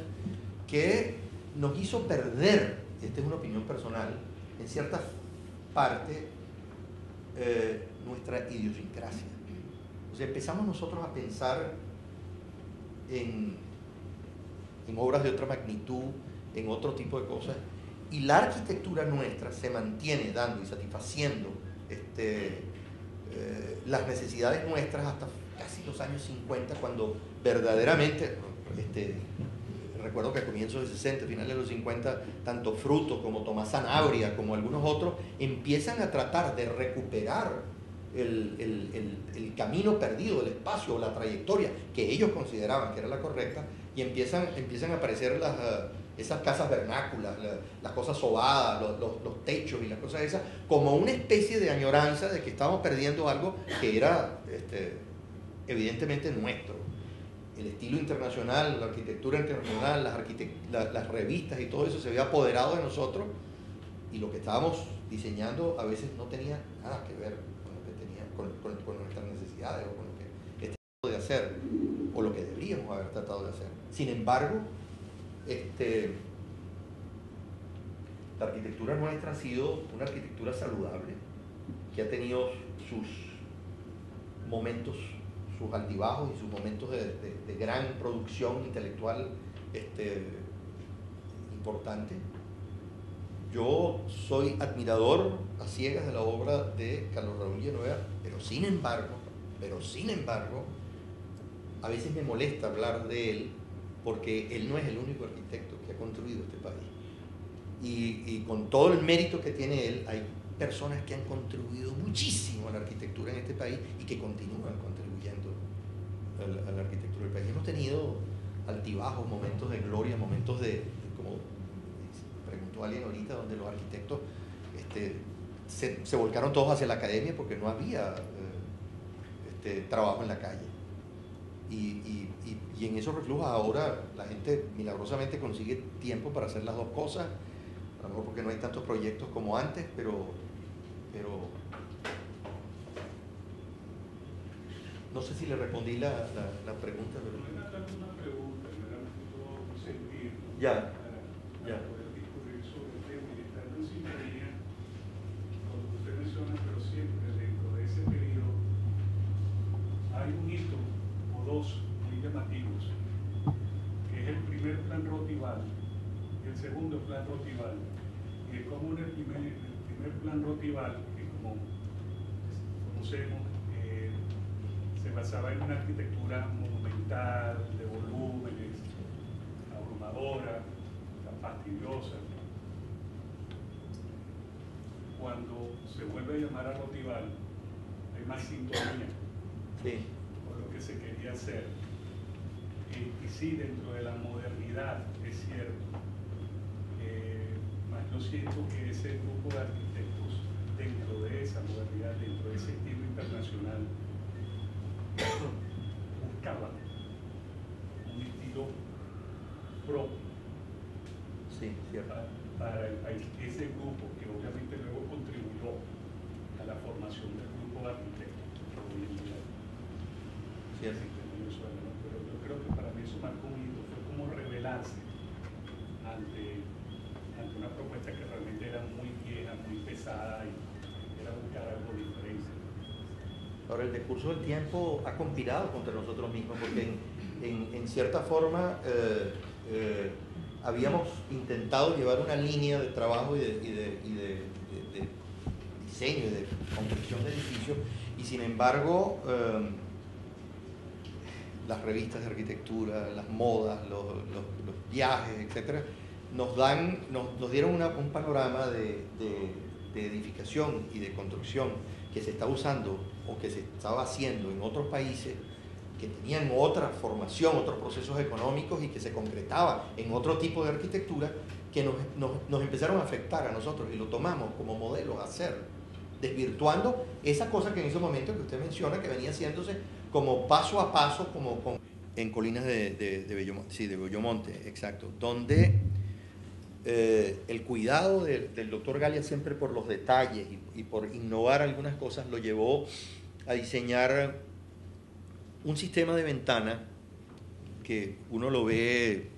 que nos hizo perder, esta es una opinión personal, en cierta parte nuestra idiosincrasia. O sea, empezamos nosotros a pensar en obras de otra magnitud, en otro tipo de cosas, y la arquitectura nuestra se mantiene dando y satisfaciendo las necesidades nuestras casi los años 50, cuando verdaderamente, recuerdo que a comienzos de 60, finales de los 50, tanto Fruto como Tomás Sanabria, como algunos otros, empiezan a tratar de recuperar el camino perdido, el espacio o la trayectoria que ellos consideraban que era la correcta, y empiezan a aparecer esas casas vernáculas, las cosas sobadas, los techos y las cosas esas, como una especie de añoranza de que estábamos perdiendo algo que era evidentemente nuestro. El estilo internacional, la arquitectura internacional, las revistas y todo eso se había apoderado de nosotros, y lo que estábamos diseñando a veces no tenía nada que ver con lo que tenía, con nuestras necesidades o con lo que estábamos de hacer o lo que deberíamos haber tratado de hacer. Sin embargo, la arquitectura nuestra ha sido una arquitectura saludable, que ha tenido sus momentos, sus altibajos y sus momentos de gran producción intelectual importante. Yo soy admirador a ciegas de la obra de Carlos Raúl Villanueva, pero sin embargo, a veces me molesta hablar de él, porque él no es el único arquitecto que ha construido este país. Y con todo el mérito que tiene él, hay personas que han contribuido muchísimo a la arquitectura en este país y que continúan contribuyendo a la arquitectura del país. Hemos tenido altibajos, momentos de gloria, momentos como preguntó alguien ahorita, donde los arquitectos se volcaron todos hacia la academia porque no había trabajo en la calle. Y en esos reflujos ahora la gente milagrosamente consigue tiempo para hacer las dos cosas, a lo mejor porque no hay tantos proyectos como antes, pero no sé si le respondí la pregunta. Pero no era tanto una pregunta, era todo un sentir para poder discutir sobre el tema, y estando en sintonía con lo que usted menciona, pero siempre dentro de ese periodo hay un hito o dos muy llamativos, que es el primer plan Rotival y el segundo plan Rotival. Y es como en el primer plan Rotival, que como conocemos, se basaba en una arquitectura monumental, de volúmenes, abrumadora, fastidiosa. Cuando se vuelve a llamar a Rotival, hay más sintonía con lo que se quería hacer. Y sí, dentro de la modernidad, es cierto, más yo siento que ese grupo de arquitectos, dentro de esa modernidad, dentro de ese estilo internacional, buscaban un estilo propio para el país. Ese grupo, que obviamente luego contribuyó a la formación del grupo de arquitectos que hoy en día existe en Venezuela, ¿no? Pero yo creo que para mí eso marcó un hito, fue como rebelarse ante una propuesta que realmente era muy vieja, muy pesada, y era buscar algo diferente. Ahora, el decurso del tiempo ha conspirado contra nosotros mismos, porque en cierta forma habíamos intentado llevar una línea de trabajo y de diseño y de construcción de edificios, y sin embargo las revistas de arquitectura, las modas, los viajes, etcétera, nos dieron un panorama de edificación y de construcción que se está usando o que se estaba haciendo en otros países que tenían otra formación, otros procesos económicos, y que se concretaban en otro tipo de arquitectura, que nos empezaron a afectar a nosotros, y lo tomamos como modelo a hacer, desvirtuando esa cosa que en ese momento que usted menciona, que venía haciéndose como paso a paso, en Colinas de Bellomonte, exacto, donde el cuidado del doctor Galia siempre por los detalles y por innovar algunas cosas lo llevó a diseñar un sistema de ventana que uno lo ve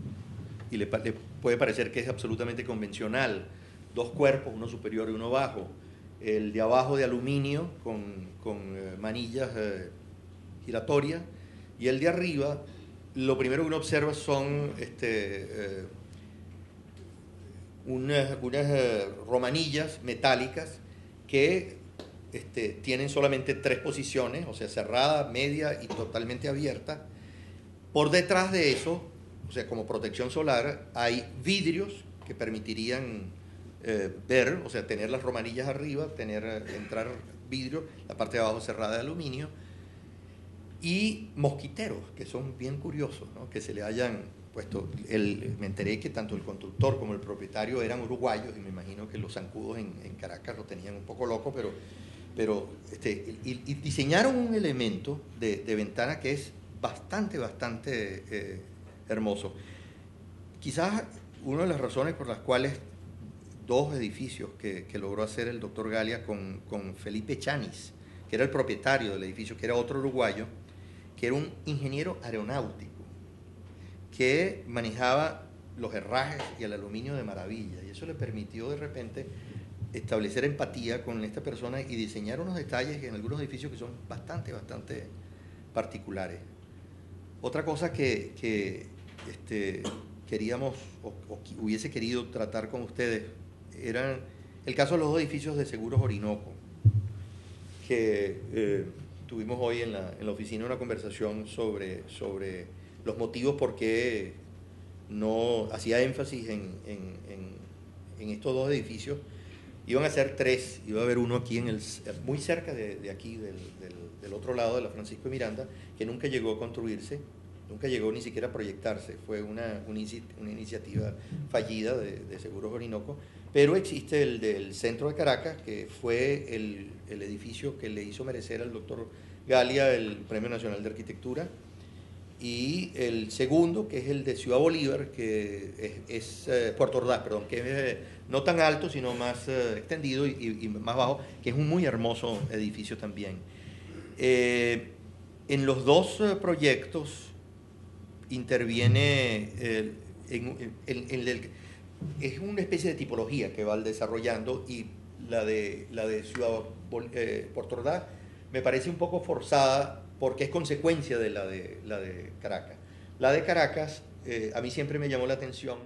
y le puede parecer que es absolutamente convencional: dos cuerpos, uno superior y uno bajo, el de abajo de aluminio con manillas giratorias, y el de arriba, lo primero que uno observa son unas romanillas metálicas que tienen solamente 3 posiciones, o sea, cerrada, media y totalmente abierta. Por detrás de eso, o sea, como protección solar, hay vidrios que permitirían ver, o sea, tener las romanillas arriba, entrar vidrio, la parte de abajo cerrada de aluminio, y mosquiteros, que son bien curiosos, ¿no? Que se le hayan puesto. Me enteré que tanto el constructor como el propietario eran uruguayos, y me imagino que los zancudos en Caracas lo tenían un poco loco, y diseñaron un elemento de ventana que es bastante hermoso. Quizás una de las razones por las cuales 2 edificios que logró hacer el doctor Gallia con Felipe Chanis, que era el propietario del edificio, que era otro uruguayo, que era un ingeniero aeronáutico, que manejaba los herrajes y el aluminio de maravilla, y eso le permitió de repente establecer empatía con esta persona y diseñar unos detalles en algunos edificios que son bastante particulares. Otra cosa que queríamos o hubiese querido tratar con ustedes era el caso de los 2 edificios de Seguros Orinoco, que tuvimos hoy en la oficina una conversación sobre los motivos por qué no hacía énfasis en estos 2 edificios. Iban a ser 3, iba a haber uno aquí muy cerca de aquí, del otro lado de la Francisco de Miranda, que nunca llegó a construirse, nunca llegó ni siquiera a proyectarse, fue una iniciativa fallida de Seguros Orinoco, pero existe el del centro de Caracas, que fue el edificio que le hizo merecer al doctor Gallia el Premio Nacional de Arquitectura, y el segundo, que es el de Ciudad Bolívar, que es Puerto Ordaz, perdón, que es no tan alto, sino más extendido y más bajo, que es un muy hermoso edificio también. En los 2 proyectos interviene, es una especie de tipología que va desarrollando, y la de Ciudad Puerto Ordaz me parece un poco forzada, porque es consecuencia de la de Caracas. La de Caracas, a mí siempre me llamó la atención